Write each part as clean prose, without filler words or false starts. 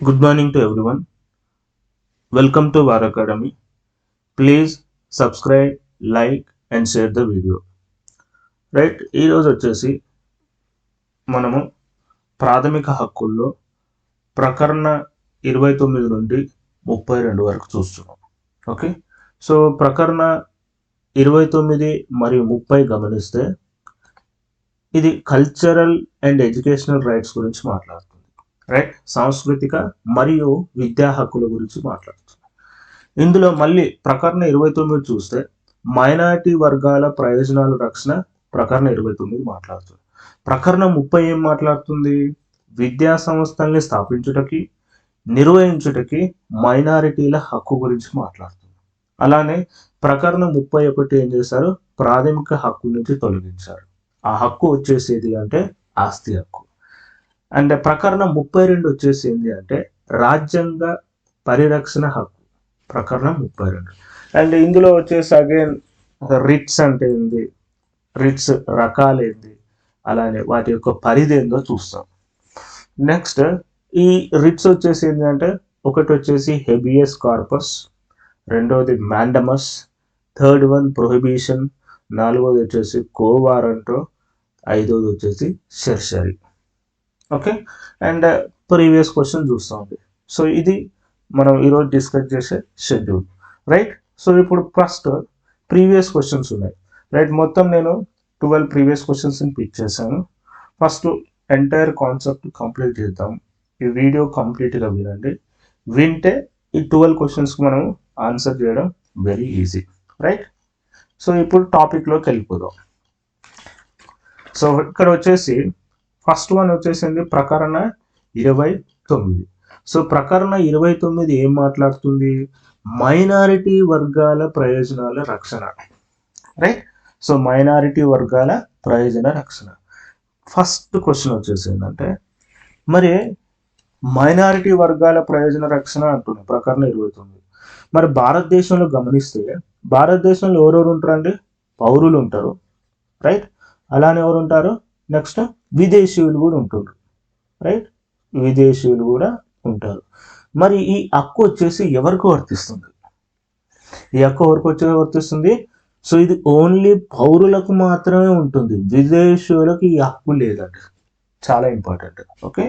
Good morning to everyone. Welcome to War Academy. Please subscribe, like and share the video. Right, ఈరోజు వచ్చేసి మనము ప్రాథమిక హక్కుల్లో ప్రకరణ 29 నుండి 32 వరకు చూస్తున్నాం. ఓకే, సో ప్రకరణ 29 మరియు 30 గమనిస్తే ఇది కల్చరల్ అండ్ ఎడ్యుకేషనల్ రైట్స్ గురించి మాట్లాడుతుంది. రైట్, సాంస్కృతిక మరియు విద్యా హక్కుల గురించి మాట్లాడుతుంది. ఇందులో మళ్ళీ ప్రకరణ 29 చూస్తే మైనారిటీ వర్గాల ప్రయోజనాల రక్షణ ప్రకరణ 29 మాట్లాడుతుంది. ప్రకరణ 30 ఏం మాట్లాడుతుంది? విద్యా సంస్థల్ని స్థాపించుటకి నిర్వహించుటకి మైనారిటీల హక్కు గురించి మాట్లాడుతుంది. అలానే ప్రకరణ 31 ఏం చేశారు? ప్రాథమిక హక్కు నుంచి తొలగించారు. ఆ హక్కు వచ్చేసేది అంటే ఆస్తి హక్కు. అండ్ ప్రకరణ 32 వచ్చేసి ఏంటి అంటే రాజ్యాంగ పరిరక్షణ హక్కు, ప్రకరణం 32. అండ్ ఇందులో వచ్చేసి అగైన్ రిట్స్ అంటే ఏంది, రిట్స్ రకాలేంది, అలానే వాటి యొక్క పరిధి ఏందో చూస్తాం. నెక్స్ట్ ఈ రిట్స్ వచ్చేసి ఏంటంటే ఒకటి వచ్చేసి హెబియస్ కార్పస్, రెండవది మ్యాండమస్, థర్డ్ వన్ ప్రొహిబిషన్, నాలుగోది వచ్చేసి కోవారంటో, ఐదోది వచ్చేసి సెర్షరీ. ఓకే, అండ్ ప్రీవియస్ క్వశ్చన్ చూస్తాం. సో ఇది మనం ఈరోజు డిస్కస్ చేసే షెడ్యూల్. రైట్, సో ఇప్పుడు ఫస్ట్ ప్రీవియస్ క్వశ్చన్స్ ఉన్నాయి. రైట్, మొత్తం నేను 12 ప్రీవియస్ క్వశ్చన్స్ని పిక్ చేశాను. ఫస్ట్ ఎంటైర్ కాన్సెప్ట్ కంప్లీట్ చేద్దాం. ఈ వీడియో కంప్లీట్గా వినండి. వింటే ఈ 12 క్వశ్చన్స్కి మనం ఆన్సర్ చేయడం వెరీ ఈజీ. రైట్, సో ఇప్పుడు టాపిక్లోకి వెళ్ళిపోదాం. సో ఇక్కడ వచ్చేసి ఫస్ట్ వన్ వచ్చేసింది ప్రకరణ 29. సో ప్రకరణ 29 ఏం మాట్లాడుతుంది? మైనారిటీ వర్గాల ప్రయోజనాల రక్షణ. రైట్, సో మైనారిటీ వర్గాల ప్రయోజన రక్షణ. ఫస్ట్ క్వశ్చన్ వచ్చేసి ఏంటంటే మరి మైనారిటీ వర్గాల ప్రయోజన రక్షణ అంటున్నాయి ప్రకరణ 29. మరి భారతదేశంలో గమనిస్తే భారతదేశంలో ఎవరెవరు ఉంటారండి? పౌరులు ఉంటారు. రైట్, అలానే ఎవరు ఉంటారు? నెక్స్ట్ విదేశీయులు కూడా ఉంటారు. రైట్, విదేశీయులు కూడా ఉంటారు. మరి ఈ హక్కు వచ్చేసి ఎవరికి వర్తిస్తుంది? ఈ హక్కు ఎవరికి వచ్చేసి వర్తిస్తుంది? సో ఇది ఓన్లీ పౌరులకు మాత్రమే ఉంటుంది, విదేశీయులకు ఈ హక్కు లేదండి. చాలా ఇంపార్టెంట్. ఓకే,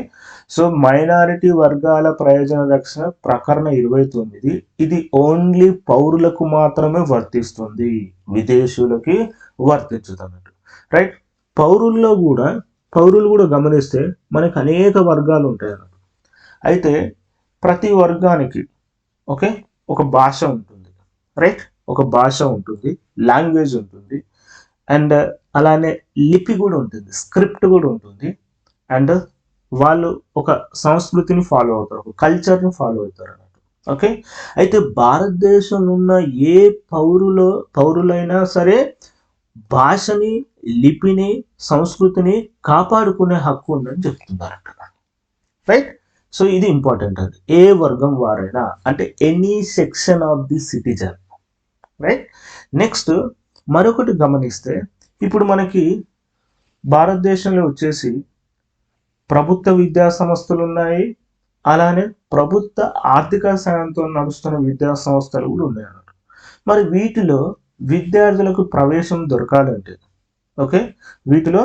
సో మైనారిటీ వర్గాల ప్రయోజన రక్షణ ప్రకరణ 29 ఇది ఓన్లీ పౌరులకు మాత్రమే వర్తిస్తుంది, విదేశీయులకి వర్తించుతున్నట్టు. రైట్, పౌరులు కూడా గమనిస్తే మనకు అనేక వర్గాలు ఉంటాయి అన్నట్టు. అయితే ప్రతి వర్గానికి ఓకే ఒక భాష ఉంటుంది. రైట్, ఒక భాష ఉంటుంది, లాంగ్వేజ్ ఉంటుంది, అండ్ అలానే లిపి కూడా ఉంటుంది, స్క్రిప్ట్ కూడా ఉంటుంది, అండ్ వాళ్ళు ఒక సంస్కృతిని ఫాలో అవుతారు, ఒక కల్చర్ని ఫాలో అవుతారు అన్నట్టు. ఓకే, అయితే భారతదేశంలో ఉన్న ఏ పౌరులైనా సరే భాషని, లిపిని, సంస్కృతిని కాపాడుకునే హక్కు ఉందని చెప్తున్నారట. రైట్, సో ఇది ఇంపార్టెంట్. అది ఏ వర్గం వారైనా, అంటే any section of the citizen. Right, next మరొకటి గమనిస్తే ఇప్పుడు మనకి భారతదేశంలో వచ్చేసి ప్రభుత్వ విద్యా సంస్థలు ఉన్నాయి, అలానే ప్రభుత్వ ఆర్థిక సాయంతో నడుస్తున్న విద్యా సంస్థలు కూడా ఉన్నాయి అన్నట్టు. మరి వీటిలో విద్యార్థులకు ప్రవేశం దొరకాలంటే ఓకే వీటిలో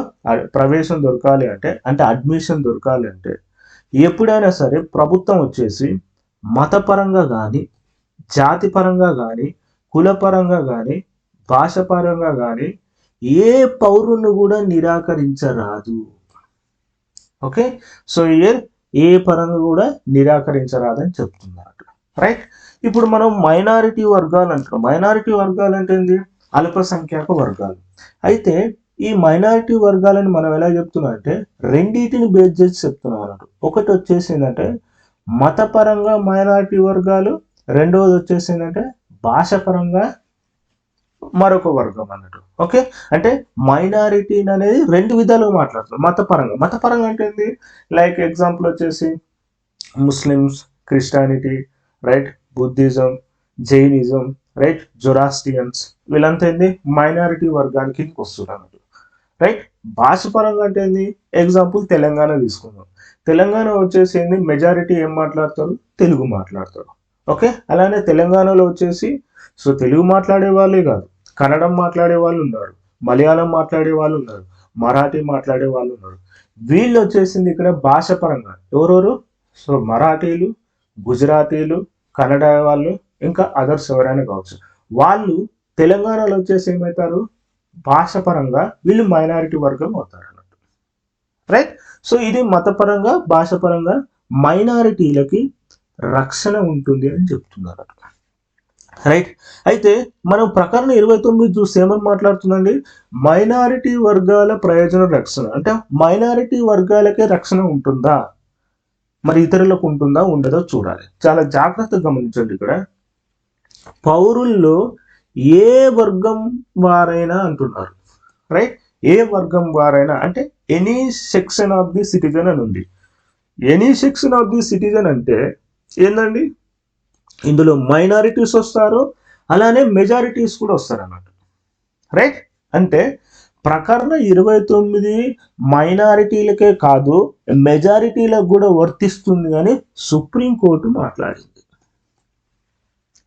ప్రవేశం దొరకాలి అంటే అడ్మిషన్ దొరకాలి అంటే ఎప్పుడైనా సరే ప్రభుత్వం వచ్చేసి మతపరంగా కానీ, జాతిపరంగా కానీ, కులపరంగా కానీ, భాషపరంగా కానీ ఏ పౌరుని కూడా నిరాకరించరాదు. ఓకే, సో ఏ పరంగా కూడా నిరాకరించరాదని చెప్తున్నారు. రైట్, ఇప్పుడు మనం మైనారిటీ వర్గాలు అంటున్నాం. మైనారిటీ వర్గాలు అంటే ఏంటి? అల్పసంఖ్యాక వర్గాలు. అయితే ఈ మైనారిటీ వర్గాలను మనం ఎలా చెప్తున్నాం అంటే రెండింటిని బేస్ చేసి చెప్తున్నాం అన్నట్టు. ఒకటి వచ్చేసి ఏంటంటే మతపరంగా మైనారిటీ వర్గాలు, రెండవది వచ్చేసి ఏంటంటే భాషపరంగా మరొక వర్గం అన్నట్టు. ఓకే, అంటే మైనారిటీ అనేది రెండు విధాలుగా మాట్లాడుతున్నాం. మతపరంగా అంటే ఏంటి? లైక్ ఎగ్జాంపుల్ వచ్చేసి Muslims, Christianity, right, Buddhism, Jainism, right, Zoroastrians, వీళ్ళంతా ఏంది మైనారిటీ వర్గానికి వస్తున్నారు. రైట్. భాష పరంగా అంటే ఏంది, ఎగ్జాంపుల్ తెలంగాణ తీసుకుందాం. తెలంగాణ వచ్చేసి ఏంది, మెజారిటీ ఏం మాట్లాడతారు, తెలుగు మాట్లాడతారు. ఓకే, అలానే తెలంగాణలో వచ్చేసి సో తెలుగు మాట్లాడే వాళ్ళే కాదు, కన్నడం మాట్లాడే వాళ్ళు ఉన్నారు, మలయాళం మాట్లాడే వాళ్ళు ఉన్నారు, మరాఠీ మాట్లాడే వాళ్ళు ఉన్నారు. వీళ్ళు వచ్చేసింది ఇక్కడ భాష పరంగా ఎవరెవరు, సో మరాఠీలు, గుజరాతీలు, కన్నడ వాళ్ళు, ఇంకా అదర్స్ ఎవరైనా కావచ్చు. వాళ్ళు తెలంగాణలో వచ్చేసి ఏమవుతారు, భాష పరంగా వీళ్ళు మైనారిటీ వర్గం అవుతారు అన్నట్టు. రైట్. సో ఇది మతపరంగా భాషపరంగా మైనారిటీలకి రక్షణ ఉంటుంది అని చెప్తున్నారు. రైట్. అయితే మనం ప్రకరణ 29 చూస్తే ఏమని మాట్లాడుతుందండి, మైనారిటీ వర్గాల ప్రయోజన రక్షణ. అంటే మైనారిటీ వర్గాలకే రక్షణ ఉంటుందా, మరి ఇతరులకు ఉంటుందా ఉండదో చూడాలి. చాలా జాగ్రత్తగా గమనించండి. ఇక్కడ పౌరుల్లో ఏ వర్గం వారైనా అంటున్నారు. రైట్. ఏ వర్గం వారైనా అంటే any section of the citizen అని ఉంది. Any section of the citizen అంటే ఏందండి, ఇందులో మైనారిటీస్ వస్తారు, అలానే మెజారిటీస్ కూడా వస్తారు అన్నట్టు. రైట్. అంటే ప్రకరణ 29 మైనారిటీలకే కాదు మెజారిటీలకు కూడా వర్తిస్తుంది అని సుప్రీంకోర్టు మాట్లాడింది.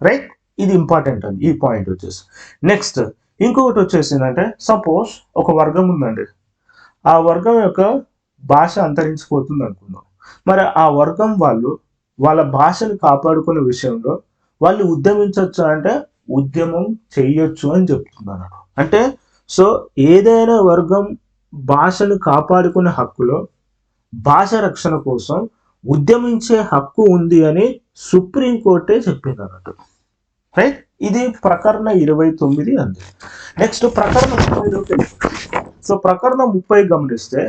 రైట్. ఇది ఇంపార్టెంట్ అండి ఈ పాయింట్ వచ్చేసి. నెక్స్ట్ ఇంకొకటి వచ్చేసిందంటే, సపోజ్ ఒక వర్గం ఉందండి, ఆ వర్గం యొక్క భాష అంతరించిపోతుంది అనుకుందాం. మరి ఆ వర్గం వాళ్ళు వాళ్ళ భాషను కాపాడుకునే విషయంలో వాళ్ళు ఉద్యమించవచ్చు అంటే ఉద్యమం చెయ్యొచ్చు అని చెప్తున్నాను. అంటే సో ఏదైనా వర్గం భాషను కాపాడుకునే హక్కులో భాష రక్షణ కోసం ఉద్యమించే హక్కు ఉంది అని సుప్రీంకోర్టే చెప్పింది అన్నట్టు. రైట్. ఇది ప్రకరణ 29 అంది. నెక్స్ట్ ప్రకరణ 30. సో ప్రకరణ 30 గమనిస్తే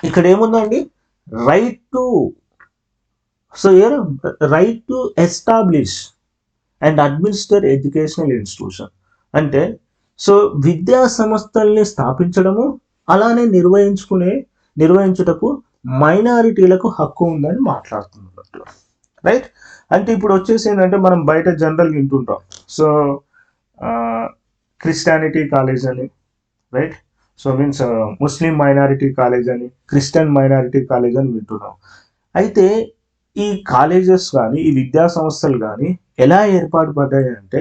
ఇక్కడ ఏముందండి, right to, so right to establish and administer educational institution. అంటే సో విద్యా సంస్థల్ని స్థాపించడము అలానే నిర్వహించుటకు మైనారిటీలకు హక్కు ఉందని మాట్లాడుతున్నట్లు. రైట్. అంటే ఇప్పుడు వచ్చేసి ఏంటంటే మనం బయట జనరల్గా వింటుంటాం, సో క్రిస్టియానిటీ కాలేజ్ అని, రైట్. సో మీన్స్ ముస్లిం మైనారిటీ కాలేజ్ అని, క్రిస్టియన్ మైనారిటీ కాలేజ్ అని వింటున్నాం. అయితే ఈ కాలేజెస్ కానీ ఈ విద్యా సంస్థలు కానీ ఎలా ఏర్పాటు పడ్డాయి అంటే,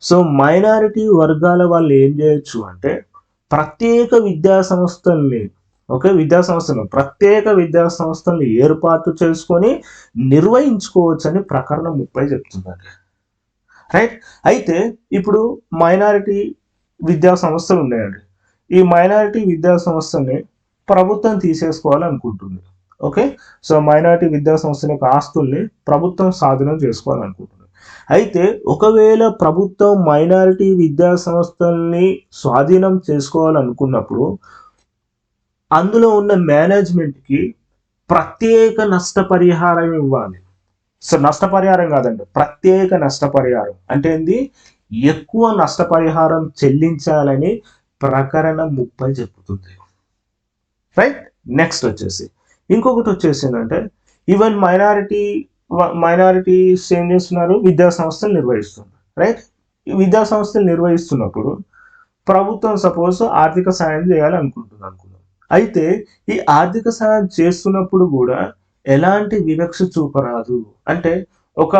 సో మైనారిటీ వర్గాల వాళ్ళు ఏం చేయొచ్చు అంటే ప్రత్యేక విద్యా సంస్థల్ని, ప్రత్యేక విద్యా సంస్థల్ని ఏర్పాటు చేసుకొని నిర్వహించుకోవచ్చు అని ప్రకరణ 30 చెప్తున్నారు. రైట్. అయితే ఇప్పుడు మైనారిటీ విద్యా సంస్థలు ఉన్నాయండి, ఈ మైనారిటీ విద్యా సంస్థల్ని ప్రభుత్వం తీసేసుకోవాలనుకుంటుంది. ఓకే. సో మైనారిటీ విద్యా సంస్థల యొక్క ఆస్తుల్ని ప్రభుత్వం స్వాధీనం చేసుకోవాలనుకుంటుంది. అయితే ఒకవేళ ప్రభుత్వం మైనారిటీ విద్యా సంస్థల్ని స్వాధీనం చేసుకోవాలనుకున్నప్పుడు అందులో ఉన్న మేనేజ్మెంట్కి ప్రత్యేక నష్టపరిహారం ఇవ్వాలి. సో నష్టపరిహారం కాదండి, ప్రత్యేక నష్టపరిహారం అంటే ఏంది, ఎక్కువ నష్టపరిహారం చెల్లించాలని ప్రకరణ 30 చెప్తుంది. రైట్. నెక్స్ట్ వచ్చేసి ఇంకొకటి వచ్చేసిందంటే, ఈవెన్ మైనారిటీస్ ఏం చేస్తున్నారు, విద్యా సంస్థలు నిర్వహిస్తున్నారు. రైట్. ఈ విద్యా సంస్థలు నిర్వహిస్తున్నప్పుడు ప్రభుత్వం సపోజ్ ఆర్థిక సాయం చేయాలి అనుకుంటున్నాం. అయితే ఈ ఆర్థిక సాయం చేస్తున్నప్పుడు కూడా ఎలాంటి వివక్ష చూపరాదు. అంటే ఒక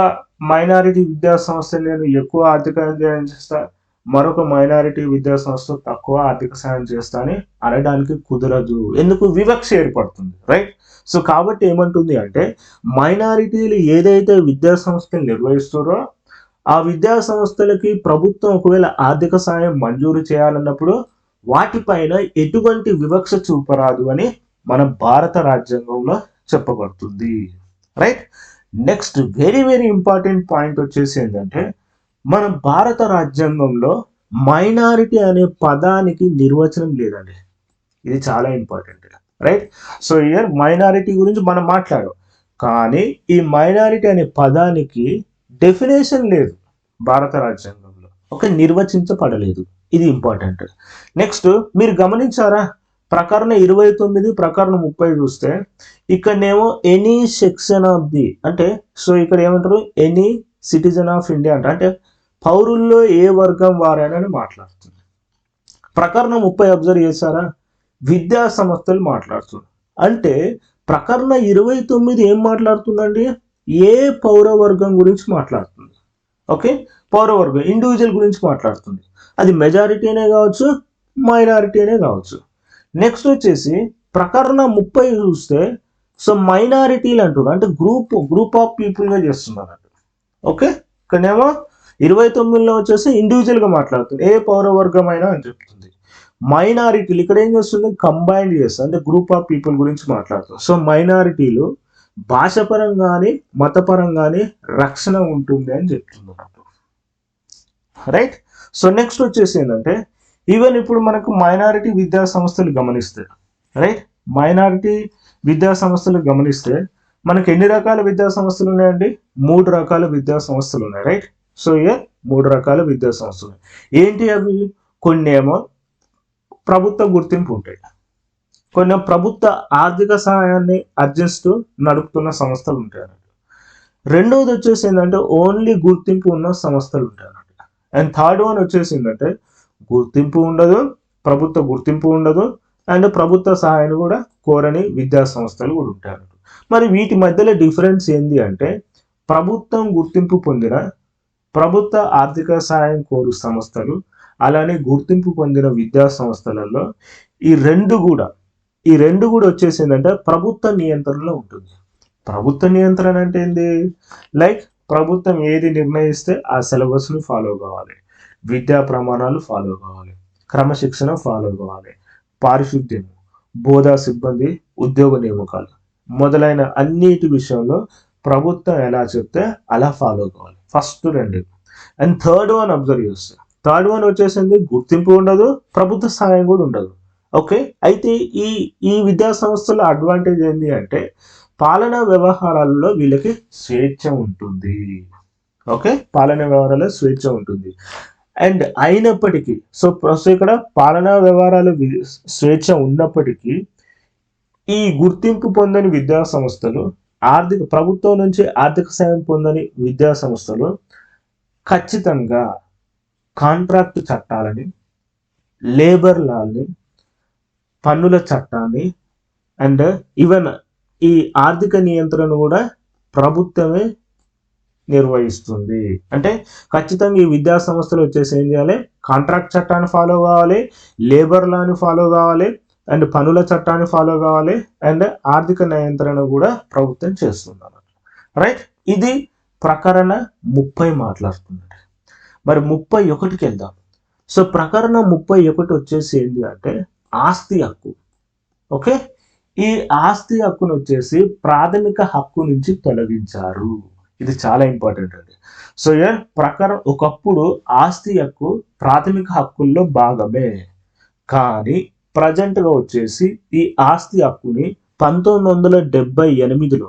మైనారిటీ విద్యా సంస్థ నేను ఎక్కువ ఆర్థిక సాయం చేస్తా, మరొక మైనారిటీ విద్యా సంస్థ తక్కువ ఆర్థిక సాయం చేస్తా అని అనడానికి కుదరదు. ఎందుకు, వివక్ష ఏర్పడుతుంది. రైట్. సో కాబట్టి ఏమంటుంది అంటే, మైనారిటీలు ఏదైతే విద్యా సంస్థలు నిర్వహిస్తారో ఆ విద్యా సంస్థలకి ప్రభుత్వం ఒకవేళ ఆర్థిక సాయం మంజూరు చేయాలన్నప్పుడు వాటిపైన ఎటువంటి వివక్ష చూపరాదు అని మన భారత రాజ్యాంగంలో చెప్పబడుతుంది. Right. Next very very important point వచ్చేసి ఏంటంటే, మన భారత రాజ్యాంగంలో మైనారిటీ అనే పదానికి నిర్వచనం లేదండి. ఇది చాలా important. Right. So year minority గురించి మనం మాట్లాడాం, కానీ ఈ మైనారిటీ అనే పదానికి డెఫినేషన్ లేదు భారత రాజ్యాంగంలో. ఓకే, నిర్వచించబడలేదు. ఇది ఇంపార్టెంట్. నెక్స్ట్ మీరు గమనించారా, ప్రకరణ 29 ప్రకరణ 30 చూస్తే ఇక్కడనేమో ఎనీ సెక్షన్ ఆఫ్ ది, అంటే సో ఇక్కడ ఏమంటారు, ఎనీ సిటిజన్ ఆఫ్ ఇండియా అంటే పౌరుల్లో ఏ వర్గం వారైనా మాట్లాడుతుంది. ప్రకరణ 30 అబ్జర్వ్ చేశారా, విద్యా సంస్థలు మాట్లాడుతుంది. అంటే ప్రకరణ 29 ఏం మాట్లాడుతుందండి? ఏ పౌరవర్గం గురించి మాట్లాడుతుంది? ఓకే, పౌరవర్గం ఇండివిజువల్ గురించి మాట్లాడుతుంది. అది మెజారిటీ అనే కావచ్చు, మైనారిటీ అనే కావచ్చు. నెక్స్ట్ వచ్చేసి ప్రకరణ 30 చూస్తే సో మైనారిటీలు అంటున్నారు, అంటే గ్రూప్ ఆఫ్ పీపుల్గా చేస్తున్నారు. ఓకే, ఇక్కడేమో 29లో వచ్చేసి ఇండివిజువల్గా మాట్లాడుతుంది, ఏ పౌరవర్గం అయినా అని చెప్తుంది. మైనారిటీలు ఇక్కడ ఏం చేస్తుంది? కంబైన్డ్ చేస్తుంది, అంటే గ్రూప్ ఆఫ్ పీపుల్ గురించి మాట్లాడుతుంది. సో మైనారిటీలు భాషపరంగానే మతపరంగానే రక్షణ ఉంటుంది అని చెప్తున్నారు. రైట్. సో నెక్స్ట్ వచ్చేసి ఏంటంటే ఈవెన్ ఇప్పుడు మనకు మైనారిటీ విద్యా సంస్థలు గమనిస్తే, రైట్, మైనారిటీ విద్యా సంస్థలు గమనిస్తే మనకి ఎన్ని రకాల విద్యా సంస్థలు ఉన్నాయండి? 3 రకాల విద్యా సంస్థలు ఉన్నాయి. రైట్. సో ఇయర్ 3 రకాల విద్యా సంస్థలు. ఏంటి అవి? కొన్ని ఏమో ప్రభుత్వ గుర్తింపు ఉంటాయి, కొన్ని ప్రభుత్వ ఆర్థిక సహాయాన్ని ఆర్జిస్తూ నడుపుతున్న సంస్థలు ఉంటాయి అన్నట్టు. రెండవది వచ్చేసి ఏంటంటే ఓన్లీ గుర్తింపు ఉన్న సంస్థలు ఉంటాయి అన్నట్టు. అండ్ థర్డ్ వన్ వచ్చేసి ఏంటంటే గుర్తింపు ఉండదు, ప్రభుత్వ గుర్తింపు ఉండదు, అండ్ ప్రభుత్వ సహాయాన్ని కూడా కోరని విద్యా సంస్థలు కూడా ఉంటాయి అన్నట్టు. మరి వీటి మధ్యలో డిఫరెన్స్ ఏంటి అంటే ప్రభుత్వం గుర్తింపు పొందిన ప్రభుత్వ ఆర్థిక సహాయం కోరు సంస్థలు, అలానే గుర్తింపు పొందిన విద్యా సంస్థలలో ఈ రెండు కూడా వచ్చేసి ఏంటంటే ప్రభుత్వ నియంత్రణలో ఉంటుంది. ప్రభుత్వ నియంత్రణ అంటే ఏంది? లైక్ ప్రభుత్వం ఏది నిర్ణయిస్తే ఆ సిలబస్ను ఫాలో కావాలి, విద్యా ప్రమాణాలు ఫాలో కావాలి, క్రమశిక్షణ ఫాలో కావాలి, పారిశుద్ధ్యం, బోధా సిబ్బంది ఉద్యోగ నియామకాలు మొదలైన అన్నిటి విషయంలో ప్రభుత్వం ఎలా చెప్తే అలా ఫాలో కావాలి. ఫస్ట్ రెండు. అండ్ థర్డ్ వన్ అబ్జర్వ్ చేస్తే థర్డ్ వన్ వచ్చేసింది గుర్తింపు ఉండదు, ప్రభుత్వ సహాయం కూడా ఉండదు. ఓకే, అయితే ఈ విద్యా సంస్థల అడ్వాంటేజ్ ఏంటి అంటే పాలనా వ్యవహారాల్లో వీళ్ళకి స్వేచ్ఛ ఉంటుంది. ఓకే, పాలనా వ్యవహారాల్లో స్వేచ్ఛ ఉంటుంది. అండ్ అయినప్పటికీ సో ఇక్కడ పాలనా వ్యవహారాలు స్వేచ్ఛ ఉన్నప్పటికీ ఈ గుర్తింపు పొందని విద్యా సంస్థలు, ప్రభుత్వం నుంచి ఆర్థిక సాయం పొందని విద్యా సంస్థలు ఖచ్చితంగా కాంట్రాక్ట్ చట్టాలని, లేబర్ లాని, పన్నుల చట్టాన్ని అండ్ ఈవెన్ ఈ ఆర్థిక నియంత్రణ కూడా ప్రభుత్వమే నిర్వహిస్తుంది. అంటే ఖచ్చితంగా ఈ విద్యా సంస్థలు వచ్చేసి ఏం చేయాలి? కాంట్రాక్ట్ చట్టాన్ని ఫాలో కావాలి, లేబర్ లాని ఫాలో కావాలి, అండ్ పనుల చట్టాన్ని ఫాలో కావాలి, అండ్ ఆర్థిక నియంత్రణ కూడా ప్రభుత్వం చేస్తుంది అన్నమాట. రైట్. ఇది ప్రకరణ 30 మాట్లాడుతుంది. మరి 31కి వెళ్దాం. సో ప్రకరణ 31 వచ్చేసి ఏంటి అంటే ఆస్తి హక్కు. ఓకే, ఈ ఆస్తి హక్కును వచ్చేసి ప్రాథమిక హక్కు నుంచి తొలగించారు. ఇది చాలా ఇంపార్టెంట్ అండి. సో ఒకప్పుడు ఆస్తి హక్కు ప్రాథమిక హక్కుల్లో భాగమే, కానీ ప్రజెంట్గా వచ్చేసి ఈ ఆస్తి హక్కుని 1978లో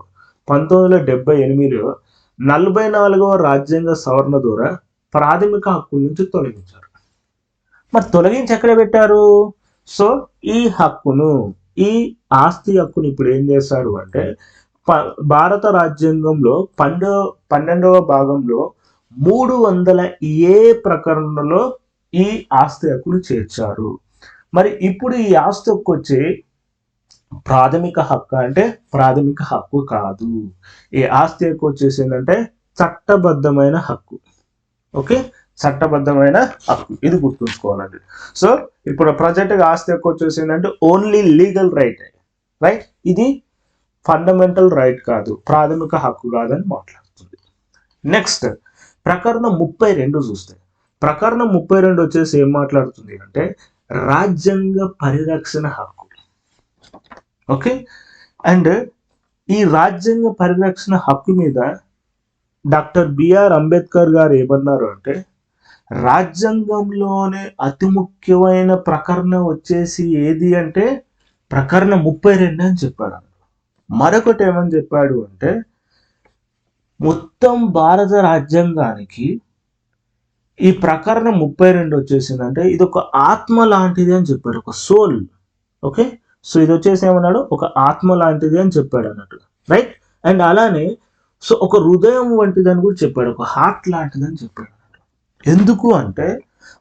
44వ రాజ్యాంగ సవరణ ద్వారా ప్రాథమిక హక్కు నుంచి తొలగించారు. మరి తొలగించి ఎక్కడ పెట్టారు? సో ఈ ఆస్తి హక్కును ఇప్పుడు ఏం చేశాడు అంటే భారత రాజ్యాంగంలో 12వ భాగంలో 300A ప్రకరణలో ఈ ఆస్తి హక్కును చేర్చారు. మరి ఇప్పుడు ఈ ఆస్తి హక్కు వచ్చి ప్రాథమిక హక్కు అంటే ప్రాథమిక హక్కు కాదు. ఈ ఆస్తి హక్కు వచ్చేసి ఏంటంటే చట్టబద్ధమైన హక్కు. ఓకే, చట్టబద్ధమైన హక్కు, ఇది గుర్తుంచుకోవాలండి. సో ఇప్పుడు ప్రజెంట్గా ఆస్తి హక్కు వచ్చేసి ఏంటంటే ఓన్లీ లీగల్ రైట్. ఇది ఫండమెంటల్ రైట్ కాదు, ప్రాథమిక హక్కు కాదని మాట్లాడుతుంది. నెక్స్ట్ ప్రకరణ 32 చూస్తే ప్రకరణ 32 వచ్చేసి ఏం మాట్లాడుతుంది అంటే రాజ్యాంగ పరిరక్షణ హక్కు. ఓకే, అండ్ ఈ రాజ్యాంగ పరిరక్షణ హక్కు మీద డాక్టర్ బిఆర్ అంబేద్కర్ గారు ఏమన్నారు అంటే రాజ్యాంగంలోనే అతి ముఖ్యమైన ప్రకరణ వచ్చేసి ఏది అంటే ప్రకరణ 32 అని చెప్పాడు. మరొకటి ఏమని చెప్పాడు అంటే మొత్తం భారత రాజ్యాంగానికి ఈ ప్రకరణ 32 వచ్చేసిందంటే ఇది ఒక ఆత్మ లాంటిది అని చెప్పాడు, ఒక సోల్. ఓకే, సో ఇది వచ్చేసి ఏమన్నాడు? ఒక ఆత్మ లాంటిది అని చెప్పాడు అన్నట్టు. రైట్. అండ్ అలానే సో ఒక హృదయం వంటిది అని కూడా చెప్పాడు, ఒక హార్ట్ లాంటిది అని చెప్పాడు. ఎందుకు అంటే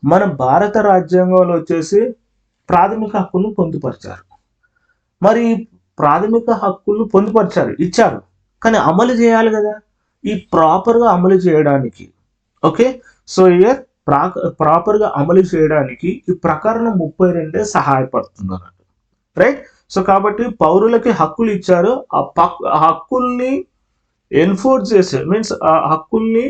మన భారత రాజ్యాంగంలో వచ్చేసి ప్రాథమిక హక్కులను పొందుపరిచారు. మరి ప్రాథమిక హక్కులను పొందుపరిచారు, ఇచ్చారు, కానీ అమలు చేయాలి కదా. ఈ ప్రాపర్గా అమలు చేయడానికి, ఓకే, సో ఇయర్ ప్రాపర్గా అమలు చేయడానికి ఈ ప్రకరణం 32 సహాయపడుతుంది అన్నట్టు, రైట్. సో కాబట్టి పౌరులకి హక్కులు ఇచ్చారు, ఆ హక్కుల్ని ఎన్ఫోర్స్ చేసే మీన్స్ ఆ హక్కుల్ని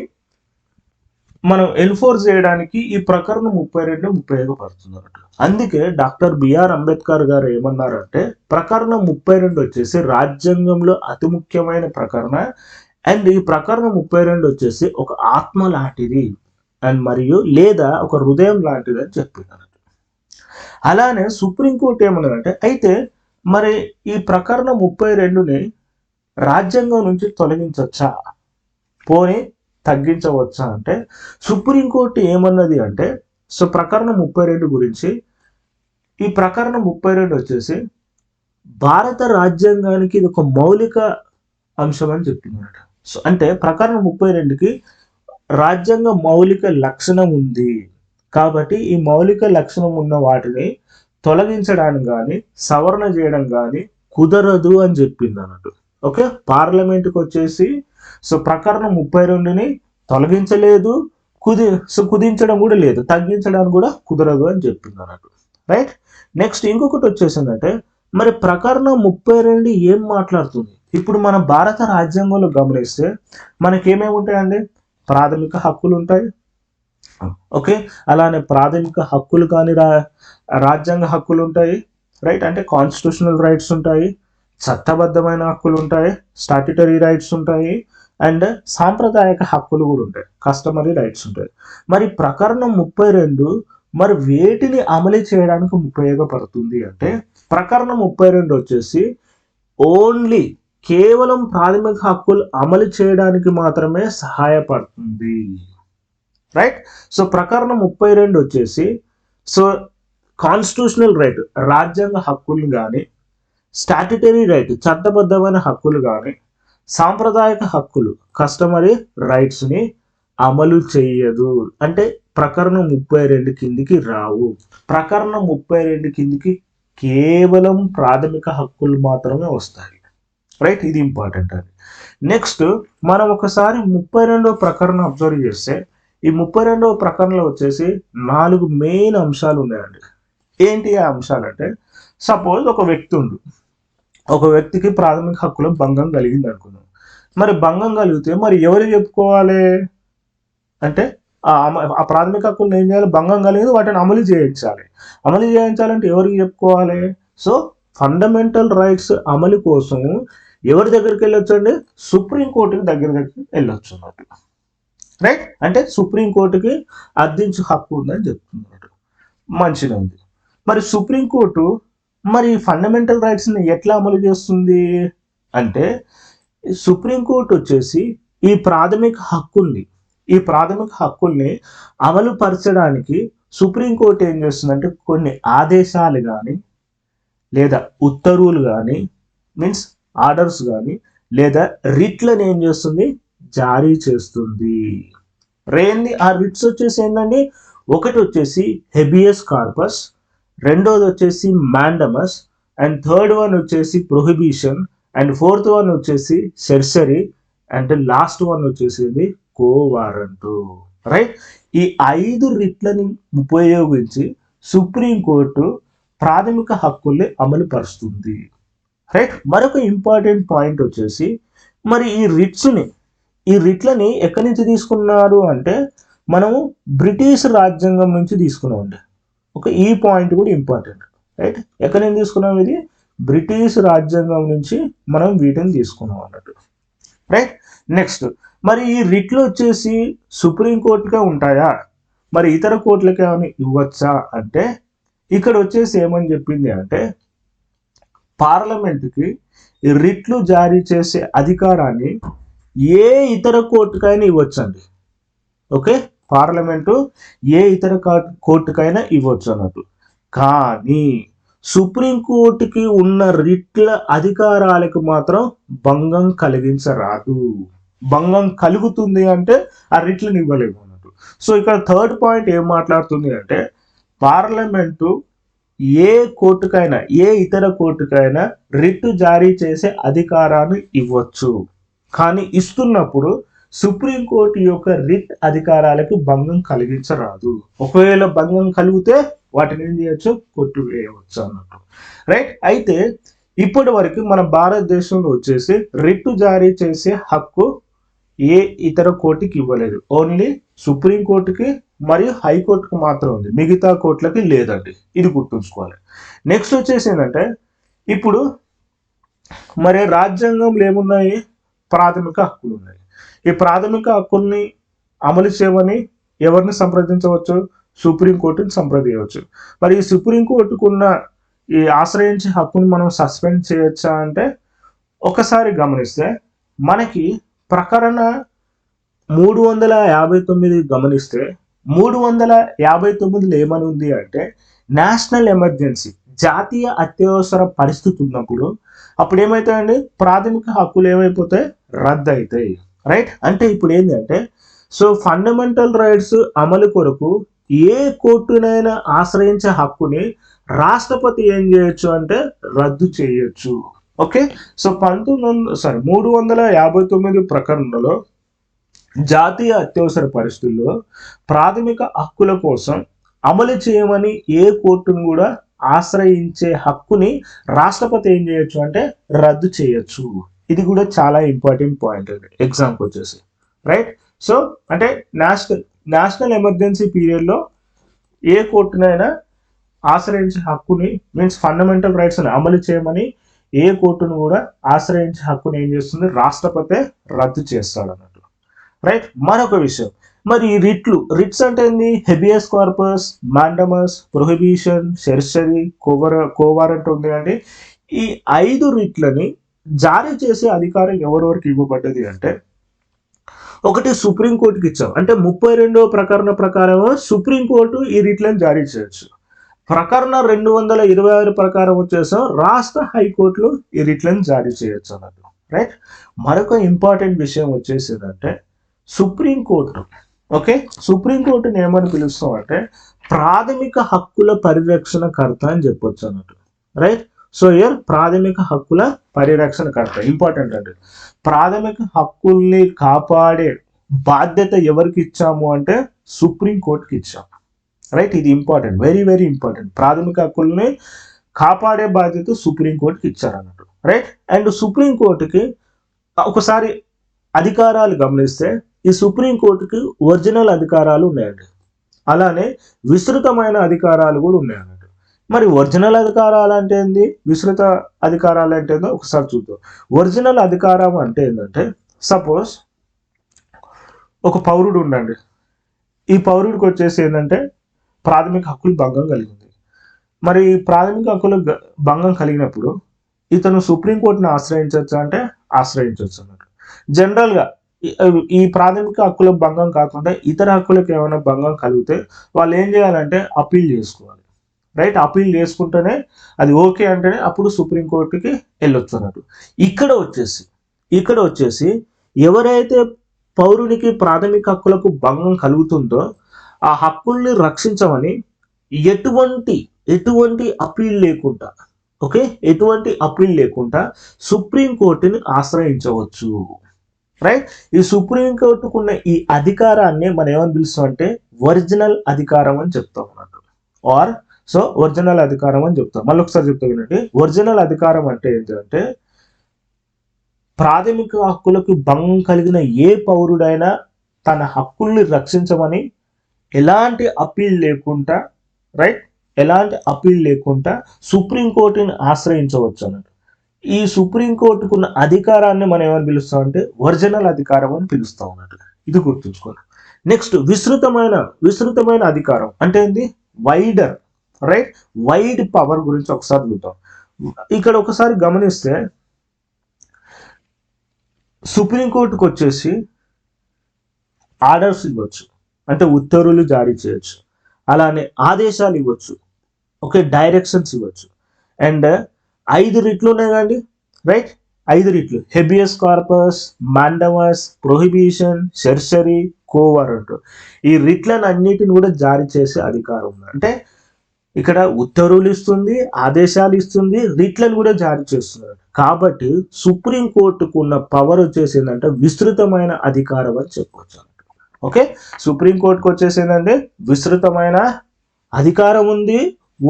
మనం ఎన్ఫోర్స్ చేయడానికి ఈ ప్రకరణం 32 ఉపయోగపడుతుంది అన్నట్టు. అందుకే డాక్టర్ బిఆర్ అంబేద్కర్ గారు ఏమన్నారంటే ప్రకరణం 32 వచ్చేసి రాజ్యాంగంలో అతి ముఖ్యమైన ప్రకరణ, అండ్ ఈ ప్రకరణం 32 వచ్చేసి ఒక ఆత్మ లాంటిది అండ్ మరియు లేదా ఒక హృదయం లాంటిది అని చెప్పినారు. అలానే సుప్రీంకోర్టు ఏమన్నారంటే అయితే మరి ఈ ప్రకరణం 32ని రాజ్యాంగం నుంచి తొలగించవచ్చా, పోనీ తగ్గించవచ్చా అంటే సుప్రీంకోర్టు ఏమన్నది అంటే, సో ప్రకరణం 32 గురించి, ఈ ప్రకరణం 32 వచ్చేసి భారత రాజ్యాంగానికి ఇది ఒక మౌలిక అంశం అని చెప్పిందన్నమాట. సో అంటే ప్రకరణం 32కి రాజ్యాంగ మౌలిక లక్షణం ఉంది కాబట్టి ఈ మౌలిక లక్షణం ఉన్న వాటిని తొలగించడానికి కానీ సవరణ చేయడం కానీ కుదరదు అని చెప్పింది అన్నట్టు. ఓకే, పార్లమెంట్కి వచ్చేసి సో ప్రకరణం 32ని తొలగించలేదు, కుదించడం కూడా లేదు, తగ్గించడానికి కూడా కుదరదు అని చెప్పింది అన్నట్టు, రైట్. నెక్స్ట్ ఇంకొకటి వచ్చేసిందంటే మరి ప్రకరణం 32 ఏం మాట్లాడుతుంది. ఇప్పుడు మన భారత రాజ్యాంగంలో గమనిస్తే మనకేమేమి ఉంటాయండి, ప్రాథమిక హక్కులు ఉంటాయి, ఓకే, అలానే ప్రాథమిక హక్కులు కానీ రాజ్యాంగ హక్కులు ఉంటాయి, రైట్, అంటే కాన్స్టిట్యూషనల్ రైట్స్ ఉంటాయి, చట్టబద్ధమైన హక్కులు ఉంటాయి, స్టాట్యుటరీ రైట్స్ ఉంటాయి, అండ్ సాంప్రదాయక హక్కులు కూడా ఉంటాయి, కస్టమరీ రైట్స్ ఉంటాయి. మరి ప్రకరణం 32 మరి వేటిని అమలు చేయడానికి ఉపయోగపడుతుంది అంటే ప్రకరణం 32 వచ్చేసి ఓన్లీ కేవలం ప్రాథమిక హక్కులు అమలు చేయడానికి మాత్రమే సహాయపడుతుంది, రైట్. సో ప్రకరణం 32 వచ్చేసి సో కాన్స్టిట్యూషనల్ రైట్ రాజ్యాంగ హక్కులు కానీ, స్టాట్యుటరీ రైట్ చట్టబద్ధమైన హక్కులు కానీ, సాంప్రదాయక హక్కులు కస్టమరీ రైట్స్ని అమలు చేయదు. అంటే ప్రకరణం 32 కిందికి రావు. ప్రకరణం 32 కిందికి కేవలం ప్రాథమిక హక్కులు మాత్రమే వస్తాయి, రైట్. ఇది ఇంపార్టెంట్ అండి. నెక్స్ట్ మనం ఒకసారి 32వ ప్రకరణం అబ్జర్వ్ చేస్తే ఈ 32వ ప్రకరణలో వచ్చేసి 4 మెయిన్ అంశాలు ఉన్నాయండి. ఏంటి ఆ అంశాలు అంటే సపోజ్ ఒక వ్యక్తి ఉండు, ఒక వ్యక్తికి ప్రాథమిక హక్కులో భంగం కలిగింది అనుకున్నాం. మరి భంగం కలిగితే మరి ఎవరు చెప్పుకోవాలి అంటే ఆ ప్రాథమిక హక్కులను ఏం చేయాలి, భంగం కలిగింది వాటిని అమలు చేయించాలి. అమలు చేయించాలంటే ఎవరికి చెప్పుకోవాలి, సో ఫండమెంటల్ రైట్స్ అమలు కోసం ఎవరి దగ్గరికి వెళ్ళొచ్చు అండి, సుప్రీంకోర్టుకి దగ్గరికి వెళ్ళొచ్చు అన్నట్టు, రైట్. అంటే సుప్రీంకోర్టుకి అర్థించు హక్కు ఉందని చెప్తున్నట్టు, మంచిగా ఉంది. మరి సుప్రీంకోర్టు మరి ఫండమెంటల్ రైట్స్ని ఎట్లా అమలు చేస్తుంది అంటే సుప్రీంకోర్టు వచ్చేసి ఈ ప్రాథమిక హక్కుల్ని అమలు పరచడానికి సుప్రీంకోర్టు ఏం చేస్తుందంటే కొన్ని ఆదేశాలు కానీ లేదా ఉత్తర్వులు కానీ మీన్స్ ఆర్డర్స్ కానీ లేదా రిట్లను ఏం చేస్తుంది, జారీ చేస్తుంది. ఆ రిట్స్ వచ్చేసి ఏంటండి, ఒకటి వచ్చేసి హెబియస్ కార్పస్, రెండోది వచ్చేసి మ్యాండమస్, అండ్ థర్డ్ వన్ వచ్చేసి ప్రొహిబిషన్, అండ్ ఫోర్త్ వన్ వచ్చేసి సెర్సరీ, అండ్ లాస్ట్ వన్ వచ్చేసి కో వారంటు, రైట్. ఈ 5 రిట్లని ఉపయోగించి సుప్రీంకోర్టు ప్రాథమిక హక్కుల్ని అమలు పరుస్తుంది, రైట్. మరొక ఇంపార్టెంట్ పాయింట్ వచ్చేసి మరి ఈ రిట్లని ఎక్కడి నుంచి తీసుకున్నారు అంటే మనము బ్రిటిష్ రాజ్యాంగం నుంచి తీసుకున్నామండి. ఓకే, ఈ పాయింట్ కూడా ఇంపార్టెంట్, రైట్. ఎక్కడి నుంచి తీసుకున్నాం, ఇది బ్రిటిష్ రాజ్యాంగం నుంచి మనం వీటిని తీసుకున్నాం అన్నట్టు, రైట్. నెక్స్ట్ మరి ఈ రిట్లు వచ్చేసి సుప్రీంకోర్టుగా ఉంటాయా, మరి ఇతర కోర్టులకి ఏమైనా ఇవ్వచ్చా అంటే ఇక్కడ వచ్చేసి ఏమని చెప్పింది అంటే పార్లమెంటుకి ఈ రిట్లు జారీ చేసే అధికారాన్ని ఏ ఇతర కోర్టుకైనా ఇవ్వచ్చండి. ఓకే, పార్లమెంటు ఏ ఇతర కోర్టుకైనా ఇవ్వచ్చు అన్నట్టు. కానీ సుప్రీంకోర్టుకి ఉన్న రిట్ల అధికారాలకు మాత్రం భంగం కలిగించరాదు. భంగం కలుగుతుంది అంటే ఆ రిట్లను ఇవ్వలేము అన్నట్టు. సో ఇక్కడ థర్డ్ పాయింట్ ఏం మాట్లాడుతుంది అంటే పార్లమెంటు ఏ కోర్టుకైనా, ఏ ఇతర కోర్టుకైనా రిట్ జారీ చేసే అధికారాన్ని ఇవ్వచ్చు. కానీ ఇస్తున్నప్పుడు సుప్రీంకోర్టు యొక్క రిట్ అధికారాలకు భంగం కలిగించరాదు. ఒకవేళ భంగం కలిగితే వాటిని ఏం చేయొచ్చు, కొట్టివేయవచ్చు అన్నట్టు. రైట్. అయితే ఇప్పటి వరకు మన భారతదేశంలో వచ్చేసి రిట్ జారీ చేసే హక్కు ఏ ఇతర కోర్టుకి ఇవ్వలేదు. ఓన్లీ సుప్రీంకోర్టుకి మరియు హైకోర్టుకి మాత్రం ఉంది, మిగతా కోర్టులకి లేదండి. ఇది గుర్తుంచుకోవాలి. నెక్స్ట్ వచ్చేసి ఏంటంటే, ఇప్పుడు మరి రాజ్యాంగంలో ఏమున్నాయి, ప్రాథమిక హక్కులు ఉన్నాయి. ఈ ప్రాథమిక హక్కుల్ని అమలు చేయమని ఎవరిని సంప్రదించవచ్చు, సుప్రీంకోర్టుని సంప్రదించవచ్చు. మరి ఈ సుప్రీంకోర్టుకున్న ఈ ఆశ్రయించే హక్కును మనం సస్పెండ్ చేయొచ్చా అంటే, ఒకసారి గమనిస్తే మనకి ప్రకరణ 359 గమనిస్తే 359లో ఏమని ఉంది అంటే, నేషనల్ ఎమర్జెన్సీ, జాతీయ అత్యవసర పరిస్థితి ఉన్నప్పుడు అప్పుడు ఏమవుతాయండి, ప్రాథమిక హక్కులు ఏమైపోతాయి, రద్దు అవుతాయి. రైట్. అంటే ఇప్పుడు ఏంటంటే, సో ఫండమెంటల్ రైట్స్ అమలు కొరకు ఏ కోర్టునైనా ఆశ్రయించే హక్కుని రాష్ట్రపతి ఏం చేయొచ్చు అంటే రద్దు చేయొచ్చు. ఓకే. సో 359 ప్రకరణలో జాతీయ అత్యవసర పరిస్థితుల్లో ప్రాథమిక హక్కుల కోసం అమలు చేయమని ఏ కోర్టును కూడా ఆశ్రయించే హక్కుని రాష్ట్రపతి ఏం చేయొచ్చు అంటే రద్దు చేయొచ్చు. ఇది కూడా చాలా ఇంపార్టెంట్ పాయింట్ అండి ఎగ్జామ్కి వచ్చేసి. రైట్. సో అంటే నేషనల్ ఎమర్జెన్సీ పీరియడ్లో ఏ కోర్టునైనా ఆశ్రయించే హక్కుని, మీన్స్ ఫండమెంటల్ రైట్స్ అమలు చేయమని ఏ కోర్టును కూడా ఆశ్రయించే హక్కుని ఏం చేస్తుంది, రాష్ట్రపతి రద్దు చేస్తాడు అన్నట్టు. రైట్. మరొక విషయం, మరి రిట్స్ అంటే ఏంది, habeas corpus, mandamus, prohibition, certiorari, కోవారంట్ ఉంది అండి. ఈ 5 రిట్లని జారీ చేసే అధికారం ఎవరెవరికి ఇవ్వబడ్డది అంటే, ఒకటి సుప్రీంకోర్టుకి ఇచ్చాం. అంటే 32వ ప్రకరణ ప్రకారం సుప్రీంకోర్టు ఈ రిట్లను జారీ చేయొచ్చు. ప్రకరణ 226 ప్రకారం వచ్చేసాం రాష్ట్ర హైకోర్టులు ఈ రిట్లను జారీ చేయొచ్చు అన్నట్టు. రైట్. మరొక ఇంపార్టెంట్ విషయం వచ్చేసిందంటే, సుప్రీంకోర్టు. ఓకే. సుప్రీంకోర్టుని ఏమని పిలుస్తాం అంటే ప్రాథమిక హక్కుల పరిరక్షణకర్త అని చెప్పొచ్చు అన్నట్టు. రైట్. సో ఇయర్ ప్రాథమిక హక్కుల పరిరక్షణకర్త ఇంపార్టెంట్ అండి. ప్రాథమిక హక్కుల్ని కాపాడే బాధ్యత ఎవరికి ఇచ్చాము అంటే సుప్రీంకోర్టుకి ఇచ్చాము. రైట్. ఇది ఇంపార్టెంట్, వెరీ వెరీ ఇంపార్టెంట్. ప్రాథమిక హక్కుల్ని కాపాడే బాధ్యత సుప్రీంకోర్టుకి ఇచ్చారన్నట్టు. రైట్. అండ్ సుప్రీంకోర్టుకి ఒకసారి అధికారాలు గమనిస్తే ఈ సుప్రీంకోర్టుకి ఒరిజినల్ అధికారాలు ఉన్నాయండి, అలానే విస్తృతమైన అధికారాలు కూడా ఉన్నాయన్నట్టు. మరి ఒరిజినల్ అధికారాలు అంటే ఏంది, విస్తృత అధికారాలు అంటే ఏందో ఒకసారి చూద్దాం. ఒరిజినల్ అధికారం అంటే ఏంటంటే, సపోజ్ ఒక పౌరుడు ఉండండి. ఈ పౌరుడికి వచ్చేసి ఏంటంటే ప్రాథమిక హక్కులు భంగం కలిగింది. మరి ప్రాథమిక హక్కులు భంగం కలిగినప్పుడు ఇతను సుప్రీంకోర్టుని ఆశ్రయించవచ్చు అంటే ఆశ్రయించవచ్చు అన్నట్టు. జనరల్గా ఈ ప్రాథమిక హక్కుల భంగం కాకుండా ఇతర హక్కులకు ఏమైనా భంగం కలిగితే వాళ్ళు ఏం చేయాలంటే అప్పీల్ చేసుకోవాలి. రైట్. అప్పీల్ చేసుకుంటేనే అది ఓకే అంటేనే అప్పుడు సుప్రీంకోర్టుకి వెళ్ళొచ్చు అన్నట్టు. ఇక్కడ వచ్చేసి ఎవరైతే పౌరునికి ప్రాథమిక హక్కులకు భంగం కలుగుతుందో ఆ హక్కుల్ని రక్షించమని ఎటువంటి అప్పీల్ లేకుండా, ఓకే, ఎటువంటి అప్పీల్ లేకుండా సుప్రీంకోర్టుని ఆశ్రయించవచ్చు. రైట్. ఈ సుప్రీంకోర్టుకున్న ఈ అధికారాన్ని మనం ఏమని పిలుస్తాం అంటే ఒరిజినల్ అధికారం అని చెప్తాం అన్నట్టు. ఆర్ సో ఒరిజినల్ అధికారం అని చెప్తాం. మళ్ళీ ఒకసారి చెప్తా వినండి. ఒరిజినల్ అధికారం అంటే ఏంటంటే, ప్రాథమిక హక్కులకు భంగం కలిగిన ఏ పౌరుడైనా తన హక్కుల్ని రక్షించమని ఎలాంటి అప్పీల్ లేకుండా, రైట్, ఎలాంటి అప్పీల్ లేకుండా సుప్రీంకోర్టుని ఆశ్రయించవచ్చు అన్నట్టు. ఈ సుప్రీంకోర్టుకున్న అధికారాన్ని మనం ఏమని పిలుస్తాం అంటే ఒరిజినల్ అధికారం అని పిలుస్తాం అన్నట్టు. ఇది గుర్తుంచుకోండి. నెక్స్ట్ విస్తృతమైన అధికారం అంటే ఏంది, వైడర్. రైట్. వైడ్ పవర్ గురించి ఒకసారి చూద్దాం. ఇక్కడ ఒకసారి గమనిస్తే సుప్రీంకోర్టుకు వచ్చేసి ఆర్డర్స్ ఇవ్వచ్చు, అంటే ఉత్తర్వులు జారీ చేయొచ్చు, అలానే ఆదేశాలు ఇవ్వచ్చు, ఓకే, డైరెక్షన్స్ ఇవ్వచ్చు. అండ్ 5 రిట్లు ఉన్నాయి కండి. రైట్. 5 రిట్లు, habeas corpus, mandamus, prohibition, certiorari, quo warranto. ఈ రిట్లను అన్నిటిని కూడా జారీ చేసే అధికారం ఉంది. అంటే ఇక్కడ ఉత్తర్వులు ఇస్తుంది, ఆదేశాలు ఇస్తుంది, రిట్లను కూడా జారీ చేస్తున్నారు. కాబట్టి సుప్రీంకోర్టుకు ఉన్న పవర్ వచ్చేసి ఏంటంటే విస్తృతమైన అధికారం అని చెప్పవచ్చు. ఓకే, సుప్రీంకోర్టుకు వచ్చేసి ఏంటంటే విస్తృతమైన అధికారం ఉంది,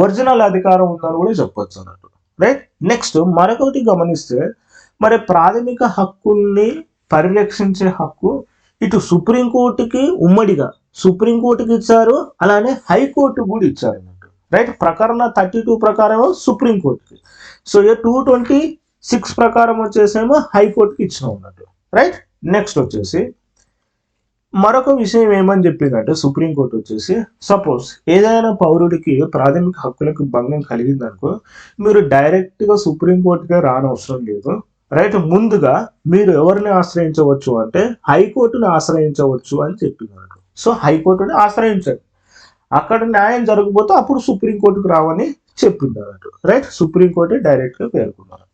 ఒరిజినల్ అధికారం ఉందని కూడా చెప్పొచ్చు అన్నట్టు. రైట్, నెక్స్ట్ మరొకటి గమనిస్తే మరి ప్రాథమిక హక్కుల్ని పరిరక్షించే హక్కు ఇటు సుప్రీంకోర్టుకి ఉమ్మడిగా సుప్రీంకోర్టుకి ఇచ్చారు, అలానే హైకోర్టు కూడా ఇచ్చారు అన్నట్టు. రైట్, ప్రకరణ 32 ప్రకారం సుప్రీంకోర్టుకి, సో 226 ప్రకారం వచ్చేసేమో హైకోర్టుకి ఇచ్చిన ఉన్నట్టు. రైట్, నెక్స్ట్ వచ్చేసి మరొక విషయం ఏమని చెప్పిందంటే సుప్రీంకోర్టు వచ్చేసి, సపోజ్ ఏదైనా పౌరుడికి ప్రాథమిక హక్కులకు భంగం కలిగిందనుకో, మీరు డైరెక్ట్గా సుప్రీంకోర్టుకే రానవసరం లేదు. రైట్, ముందుగా మీరు ఎవరిని ఆశ్రయించవచ్చు అంటే హైకోర్టుని ఆశ్రయించవచ్చు అని చెప్పిందన్నట్టు. సో హైకోర్టుని ఆశ్రయించండి, అక్కడ న్యాయం జరగకపోతే అప్పుడు సుప్రీంకోర్టుకు రావని చెప్పింది అన్నట్టు. రైట్, సుప్రీంకోర్టు డైరెక్ట్గా పేర్కొన్నారు.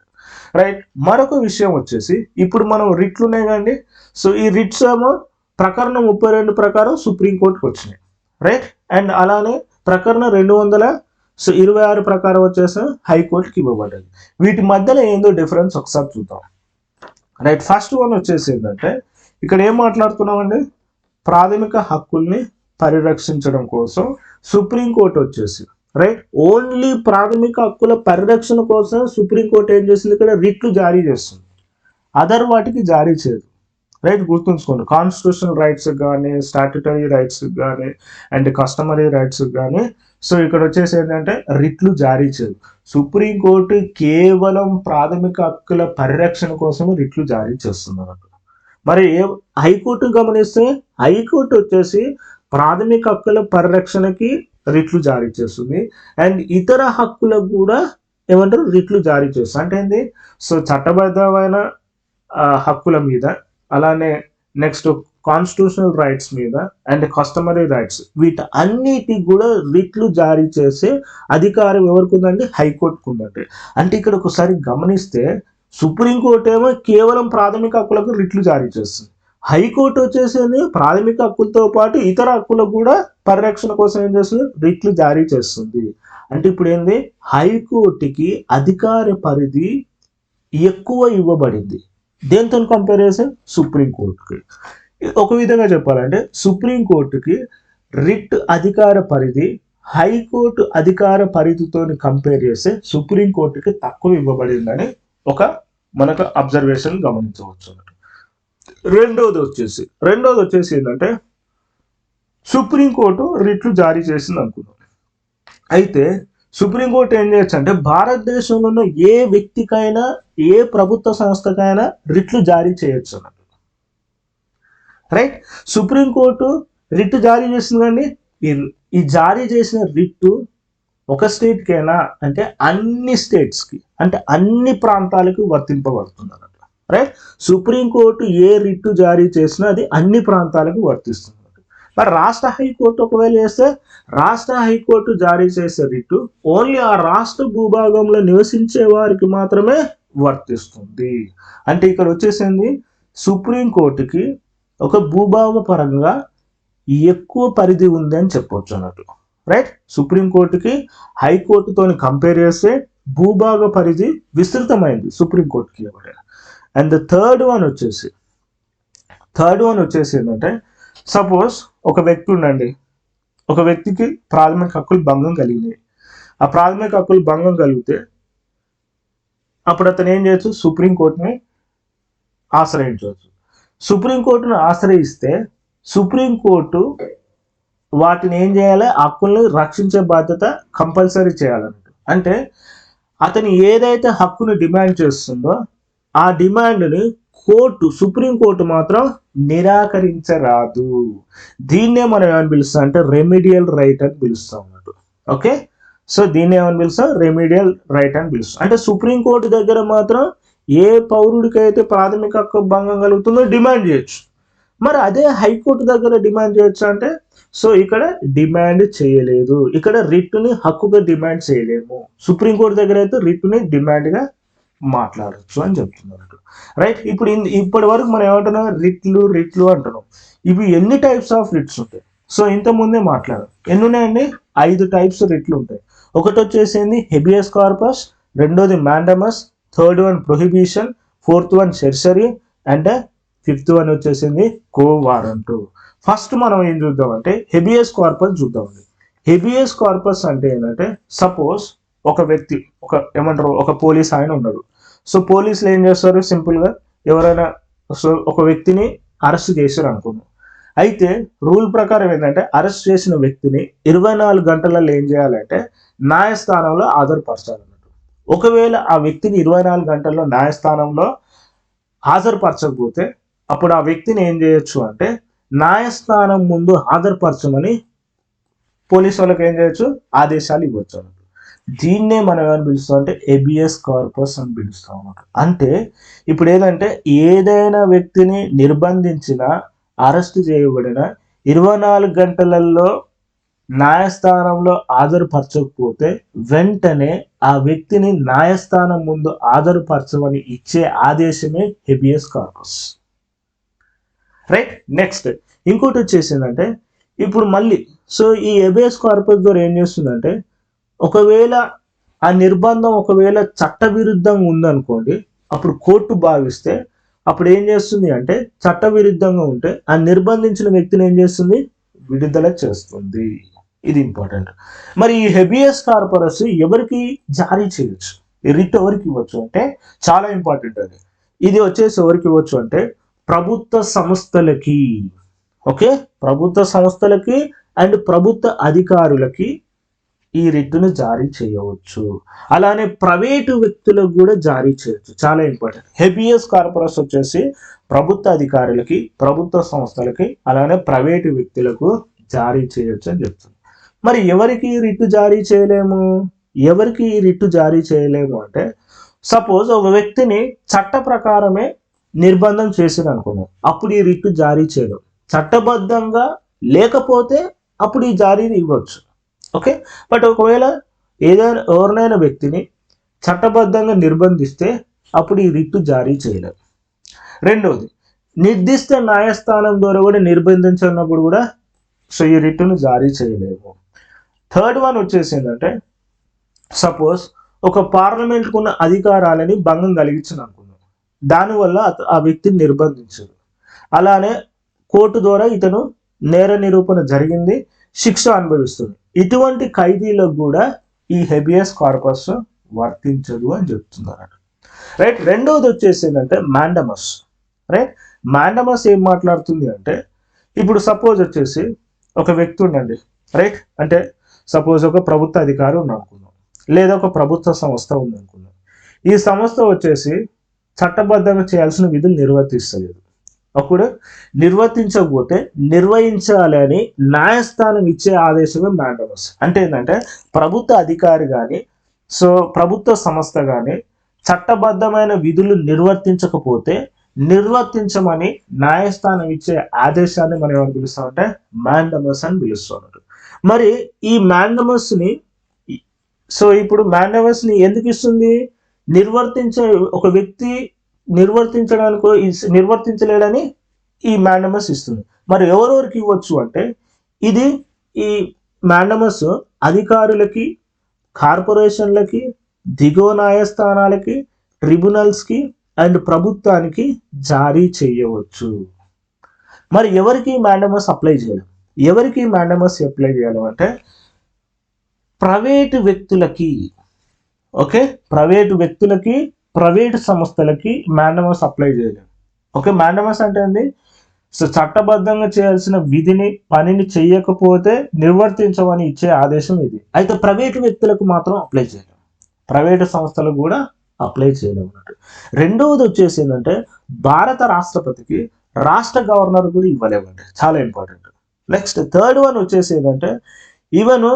రైట్, మరొక విషయం వచ్చేసి ఇప్పుడు మనం రిట్లు ఉన్నాయి కండి. సో ఈ రిట్స్ ఏమో ప్రకరణ 32 ప్రకారం సుప్రీంకోర్టుకు వచ్చినాయి. రైట్, అండ్ అలానే ప్రకరణ 226 ప్రకారం వచ్చేసి హైకోర్టుకి ఇవ్వబడ్డది. వీటి మధ్యలో ఏందో డిఫరెన్స్ ఒకసారి చూద్దాం. రైట్, ఫస్ట్ వన్ వచ్చేసి ఏంటంటే ఇక్కడ ఏం మాట్లాడుతున్నామండి, ప్రాథమిక హక్కుల్ని పరిరక్షించడం కోసం సుప్రీంకోర్టు వచ్చేసి రైట్ ఓన్లీ ప్రాథమిక హక్కుల పరిరక్షణ కోసం సుప్రీంకోర్టు ఏం చేసింది, ఇక్కడ రిట్లు జారీ చేస్తుంది, అదర్ వాటికి జారీ చేయదు. రైట్, గుర్తుంచుకోండి, కాన్స్టిట్యూషనల్ రైట్స్ కానీ, స్టాట్యుటరీ రైట్స్ కానీ, అండ్ కస్టమరీ రైట్స్ కానీ, సో ఇక్కడ వచ్చేసి ఏంటంటే రిట్లు జారీ చేయదు. సుప్రీంకోర్టు కేవలం ప్రాథమిక హక్కుల పరిరక్షణ కోసం రిట్లు జారీ చేస్తుంది అన్నమాట. మరి హైకోర్టు గమనిస్తే హైకోర్టు వచ్చేసి ప్రాథమిక హక్కుల పరిరక్షణకి రిట్లు జారీ చేస్తుంది, అండ్ ఇతర హక్కులకు కూడా ఏమంటారు రిట్లు జారీ చేస్తుంది. అంటే ఏంది, సో చట్టబద్ధమైన హక్కుల మీద, అలానే నెక్స్ట్ కాన్స్టిట్యూషనల్ రైట్స్ మీద, అండ్ కస్టమరీ రైట్స్, వీటి అన్నిటికి కూడా రిట్లు జారీ చేసే అధికారం ఎవరికి ఉందండి, హైకోర్టుకు ఉందండి. అంటే ఇక్కడ ఒకసారి గమనిస్తే సుప్రీంకోర్టు ఏమో కేవలం ప్రాథమిక హక్కులకు రిట్లు జారీ చేస్తుంది, హైకోర్టు వచ్చేసి ప్రాథమిక హక్కులతో పాటు ఇతర హక్కులకు కూడా పరిరక్షణ కోసం ఏం చేస్తుంది, రిట్లు జారీ చేస్తుంది. అంటే ఇప్పుడు ఏంది, హైకోర్టుకి అధికార పరిధి ఎక్కువ ఇవ్వబడింది, దేంతో కంపేర్ చేస్తే సుప్రీంకోర్టుకి. ఒక విధంగా చెప్పాలంటే సుప్రీంకోర్టుకి రిట్ అధికార పరిధి హైకోర్టు అధికార పరిధితో కంపేర్ చేస్తే సుప్రీంకోర్టుకి తక్కువ ఇవ్వబడిందని ఒక మనకు అబ్జర్వేషన్ గమనించవచ్చు. రెండోది వచ్చేసి ఏంటంటే సుప్రీంకోర్టు రిట్లు జారీ చేసింది అనుకున్నాం. అయితే సుప్రీంకోర్టు ఏం చేయొచ్చు అంటే భారతదేశంలో ఉన్న ఏ వ్యక్తికైనా, ఏ ప్రభుత్వ సంస్థకైనా రిట్లు జారీ చేయొచ్చు అన్నట్టు. రైట్, సుప్రీంకోర్టు రిట్ జారీ చేసింది, కానీ ఈ జారీ చేసిన రిట్టు ఒక స్టేట్కైనా అంటే అన్ని స్టేట్స్కి, అంటే అన్ని ప్రాంతాలకు వర్తింపబడుతుంది అన్నట్టు. రైట్, సుప్రీంకోర్టు ఏ రిట్టు జారీ చేసినా అది అన్ని ప్రాంతాలకు వర్తిస్తుంది. మరి రాష్ట్ర హైకోర్టు ఒకవేళ చేస్తే రాష్ట్ర హైకోర్టు జారీ చేసే రిట్టు ఓన్లీ ఆ రాష్ట్ర భూభాగంలో నివసించే వారికి మాత్రమే వర్తిస్తుంది. అంటే ఇక్కడ వచ్చేసింది సుప్రీంకోర్టుకి ఒక భూభాగ పరంగా ఎక్కువ పరిధి ఉంది అని చెప్పొచ్చు అన్నట్టు. రైట్, సుప్రీంకోర్టుకి హైకోర్టుతో కంపేర్ చేస్తే భూభాగ పరిధి విస్తృతమైంది సుప్రీంకోర్టుకి ఇవ్వబడి. అండ్ థర్డ్ వన్ వచ్చేసి ఏంటంటే సపోజ్ ఒక వ్యక్తి ఉండండి, ఒక వ్యక్తికి ప్రాథమిక హక్కులు భంగం కలిగినాయి. ఆ ప్రాథమిక హక్కులు భంగం కలిగితే అప్పుడు అతను ఏం చేయొచ్చు, సుప్రీంకోర్టుని ఆశ్రయించవచ్చు. సుప్రీంకోర్టును ఆశ్రయిస్తే సుప్రీంకోర్టు వాటిని ఏం చేయాలి, హక్కుల్ని రక్షించే బాధ్యత కంపల్సరీ చేయాలన్నట్టు. అంటే అతను ఏదైతే హక్కును డిమాండ్ చేస్తుందో ఆ డిమాండ్ని సుప్రీంకోర్టు మాత్రం నిరాకరించరాదు. దీన్నే మనం ఏమని పిలుస్తాం అంటే రెమిడియల్ రైట్ అని పిలుస్తాం అన్నట్టు. ఓకే, సో దీన్ని ఏమని పిలుస్తాం, రెమిడియల్ రైట్ అని పిలుస్తాం. అంటే సుప్రీంకోర్టు దగ్గర మాత్రం ఏ పౌరుడికైతే ప్రాథమిక హక్కు భంగం కలుగుతుందో డిమాండ్ చేయొచ్చు. మరి అదే హైకోర్టు దగ్గర డిమాండ్ చేయొచ్చు అంటే, సో ఇక్కడ డిమాండ్ చేయలేదు, ఇక్కడ రిట్ని హక్కుగా డిమాండ్ చేయలేము. సుప్రీంకోర్టు దగ్గర అయితే రిట్ని డిమాండ్గా మాట్లాడచ్చు అని చెప్తున్నారు. రైట్, ఇప్పటి వరకు మనం ఏమంటున్నాం, రిట్లు అంటున్నాం. ఇవి ఎన్ని టైప్స్ ఆఫ్ రిట్స్ ఉంటాయి, సో ఇంతకుముందే మాట్లాడాం. ఎన్ని ఉన్నాయండి, 5 టైప్స్ రిట్లు ఉంటాయి. ఒకటి వచ్చేసింది హెబియస్ కార్పస్, రెండోది mandamus, third one prohibition, fourth one certiorari and fifth one వచ్చేసింది కో వారంట్. ఫస్ట్ మనం ఏం చూద్దామంటే హెబియస్ కార్పస్ చూద్దామండి. హెబియస్ కార్పస్ అంటే ఏంటంటే సపోజ్ ఒక వ్యక్తి ఒక పోలీస్ ఆయన ఉన్నాడు. సో పోలీసులు ఏం చేస్తారు, సింపుల్గా ఎవరైనా ఒక వ్యక్తిని అరెస్ట్ చేశారు అనుకున్నాం. అయితే రూల్ ప్రకారం ఏంటంటే అరెస్ట్ చేసిన వ్యక్తిని 24 గంటలలో ఏం చేయాలంటే న్యాయస్థానంలో హాజరుపరచాలన్నట్టు. ఒకవేళ ఆ వ్యక్తిని 24 గంటల్లో న్యాయస్థానంలో హాజరుపరచకపోతే అప్పుడు ఆ వ్యక్తిని ఏం చేయొచ్చు అంటే న్యాయస్థానం ముందు హాజరుపరచమని పోలీసు వాళ్ళకి ఏం చేయొచ్చు, ఆదేశాలు ఇవ్వచ్చు అన్నట్టు. దీన్నే మనం ఏమని పిలుస్తాం అంటే హెబియస్ కార్పస్ అని పిలుస్తాం అన్నమాట. అంటే ఇప్పుడు ఏదంటే ఏదైనా వ్యక్తిని నిర్బంధించిన, అరెస్ట్ చేయబడిన 24 గంటలలో న్యాయస్థానంలో హాజరుపరచకపోతే వెంటనే ఆ వ్యక్తిని న్యాయస్థానం ముందు హాజరుపరచమని ఇచ్చే ఆదేశమే హెబియస్ కార్పస్. రైట్. నెక్స్ట్ ఇంకోటి వచ్చేసిందంటే ఇప్పుడు మళ్ళీ ఈ హెబియస్ కార్పస్ ద్వారా ఏం చేస్తుందంటే ఒకవేళ ఆ నిర్బంధం ఒకవేళ చట్టవిరుద్ధంగా ఉందనుకోండి, అప్పుడు కోర్టు భావిస్తే అప్పుడు ఏం చేస్తుంది అంటే చట్టవిరుద్ధంగా ఉంటే ఆ నిర్బంధించిన వ్యక్తిని ఏం చేస్తుంది, విడుదల చేస్తుంది. ఇది ఇంపార్టెంట్. మరి ఈ హెబియస్ కార్పస్ ఎవరికి జారీ చేయొచ్చు, రిట్ ఎవరికి ఇవ్వచ్చు అంటే చాలా ఇంపార్టెంట్ అది. ఇది వచ్చేసి ఎవరికి ఇవ్వచ్చు అంటే ప్రభుత్వ సంస్థలకి, ఓకే, ప్రభుత్వ సంస్థలకి అండ్ ప్రభుత్వ అధికారులకి ఈ రిట్టును జారీ చేయవచ్చు. అలానే ప్రైవేటు వ్యక్తులకు కూడా జారీ చేయొచ్చు. చాలా ఇంపార్టెంట్. హెబియస్ కార్పస్ వచ్చేసి ప్రభుత్వ అధికారులకి, ప్రభుత్వ సంస్థలకి, అలానే ప్రైవేటు వ్యక్తులకు జారీ చేయొచ్చు అని చెప్తుంది. మరి ఎవరికి రిట్టు జారీ చేయలేము, ఎవరికి ఈ రిట్టు జారీ చేయలేము అంటే సపోజ్ ఒక వ్యక్తిని చట్ట ప్రకారమే నిర్బంధం చేసింది అనుకున్నాం, అప్పుడు ఈ రిట్టు జారీ చేయలేము. చట్టబద్ధంగా లేకపోతే అప్పుడు ఈ జారీని ఇవ్వచ్చు. ఓకే. బట్ ఒకవేళ ఎవరినైనా వ్యక్తిని చట్టబద్ధంగా నిర్బంధిస్తే అప్పుడు ఈ రిట్టు జారీ చేయలేము. రెండవది, నిర్దిష్ట న్యాయస్థానం ద్వారా కూడా నిర్బంధించినప్పుడు కూడా ఈ రిట్టును జారీ చేయలేము. థర్డ్ వన్ వచ్చేసిందంటే సపోజ్ ఒక పార్లమెంట్కు ఉన్న అధికారాలని భంగం కలిగించింది అనుకున్నాం, దానివల్ల ఆ వ్యక్తిని నిర్బంధించారు. అలానే కోర్టు ద్వారా ఇతను నేర నిరూపణ జరిగింది, శిక్ష అనుభవిస్తుంది. ఇటువంటి ఖైదీలకు కూడా ఈ హెబియస్ కార్పస్ వర్తించదు అని చెప్తున్నారు. రైట్. రెండవది వచ్చేసి ఏంటంటే మ్యాండమస్. రైట్. మ్యాండమస్ ఏం మాట్లాడుతుంది అంటే ఇప్పుడు సపోజ్ వచ్చేసి ఒక వ్యక్తి ఉండండి. రైట్. అంటే సపోజ్ ఒక ప్రభుత్వ అధికారి ఉందనుకున్నాం, లేదా ఒక ప్రభుత్వ సంస్థ ఉందనుకున్నాం. ఈ సంస్థ వచ్చేసి చట్టబద్ధంగా చేయాల్సిన విధులు నిర్వర్తిస్తలేదు. అప్పుడు నిర్వర్తించకపోతే నిర్వహించాలి అని న్యాయస్థానం ఇచ్చే ఆదేశమే మ్యాండమస్. అంటే ఏంటంటే ప్రభుత్వ అధికారి కానీ ప్రభుత్వ సంస్థ కానీ చట్టబద్ధమైన విధులు నిర్వర్తించకపోతే నిర్వర్తించమని న్యాయస్థానం ఇచ్చే ఆదేశాన్ని మనం ఏమని పిలుస్తామంటే మ్యాండమస్ అని పిలుస్తున్నట్టు. మరి ఈ మ్యాండమస్ని ఇప్పుడు మ్యాండమస్ని ఎందుకు ఇస్తుంది, ఒక వ్యక్తి నిర్వర్తించలేడని ఈ మ్యాండమస్ ఇస్తుంది. మరి ఎవరెవరికి ఇవ్వచ్చు అంటే ఈ మ్యాండమస్ అధికారులకి, కార్పొరేషన్లకి, దిగువ న్యాయస్థానాలకి, ట్రిబ్యునల్స్కి అండ్ ప్రభుత్వానికి జారీ చేయవచ్చు. మరి ఎవరికి మ్యాండమస్ అప్లై చేయలేం, ఎవరికి మ్యాండమస్ అప్లై చేయలేం అంటే ప్రైవేటు వ్యక్తులకి. ఓకే. ప్రైవేటు వ్యక్తులకి, ప్రైవేటు సంస్థలకి మ్యాండమస్ అప్లై చేయలేము. ఓకే. మ్యాండమస్ అంటే ఏంది, చట్టబద్ధంగా చేయాల్సిన పనిని చేయకపోతే నిర్వర్తించమని ఇచ్చే ఆదేశం ఇది. అయితే ప్రైవేటు వ్యక్తులకు మాత్రం అప్లై చేయలేము, ప్రైవేటు సంస్థలకు కూడా అప్లై చేయలేము అన్నట్టు. రెండవది వచ్చేసి ఏంటంటే భారత రాష్ట్రపతికి, రాష్ట్ర గవర్నర్ కూడా ఇవ్వలేమండి. చాలా ఇంపార్టెంట్. నెక్స్ట్ థర్డ్ వన్ వచ్చేసి ఏంటంటే ఈవెన్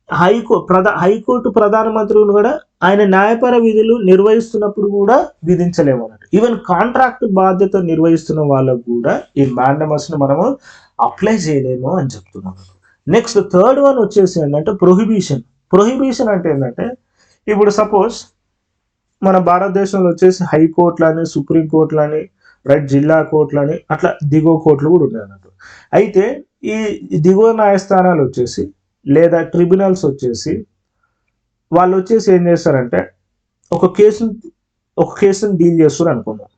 హైకోర్టు ప్రధానమంత్రులు కూడా ఆయన న్యాయపర విధులు నిర్వహిస్తున్నప్పుడు కూడా విధించలేము అన్నట్టు. ఈవెన్ కాంట్రాక్ట్ బాధ్యత నిర్వహిస్తున్న వాళ్ళకు కూడా ఈ మ్యాండమస్ని మనము అప్లై చేయలేము అని చెప్తున్నాము. నెక్స్ట్ థర్డ్ వన్ వచ్చేసి ఏంటంటే ప్రొహిబిషన్. ప్రొహిబిషన్ అంటే ఏంటంటే ఇప్పుడు సపోజ్ మన భారతదేశంలో వచ్చేసి హైకోర్టులని, సుప్రీంకోర్టులని, రైట్, జిల్లా కోర్టులని, అట్లా దిగువ కోర్టులు కూడా ఉన్నాయి అన్నట్టు. అయితే ఈ దిగువ న్యాయస్థానాలు వచ్చేసి లేదా ట్రిబ్యునల్స్ వచ్చేసి వాళ్ళు వచ్చేసి ఏం చేస్తారంటే ఒక కేసును డీల్ చేస్తారు అనుకున్నాం.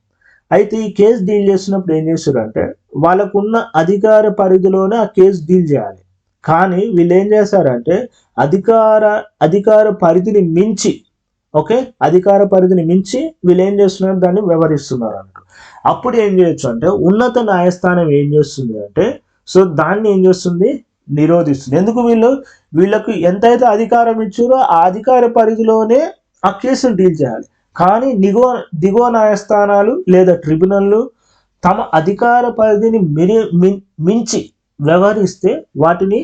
అయితే ఈ కేసు డీల్ చేస్తున్నప్పుడు ఏం చేస్తారంటే వాళ్ళకున్న అధికార పరిధిలోనే ఆ కేసు డీల్ చేయాలి. కానీ వీళ్ళు ఏం చేస్తారంటే అధికార పరిధిని మించి, ఓకే, అధికార పరిధిని మించి వీళ్ళు ఏం చేస్తున్నారు, దాన్ని వ్యవహరిస్తున్నారు అన్నట్టు. అప్పుడు ఏం చేయొచ్చు అంటే ఉన్నత న్యాయస్థానం ఏం చేస్తుంది అంటే సో దాన్ని ఏం చేస్తుంది, నిరోధిస్తుంది. ఎందుకు వీళ్ళకు ఎంతైతే అధికారం ఇచ్చారో ఆ అధికార పరిధిలోనే ఆ కేసును డీల్ చేయాలి. కానీ దిగువ న్యాయస్థానాలు లేదా ట్రిబ్యునల్లు తమ అధికార పరిధిని మించి వ్యవహరిస్తే వాటిని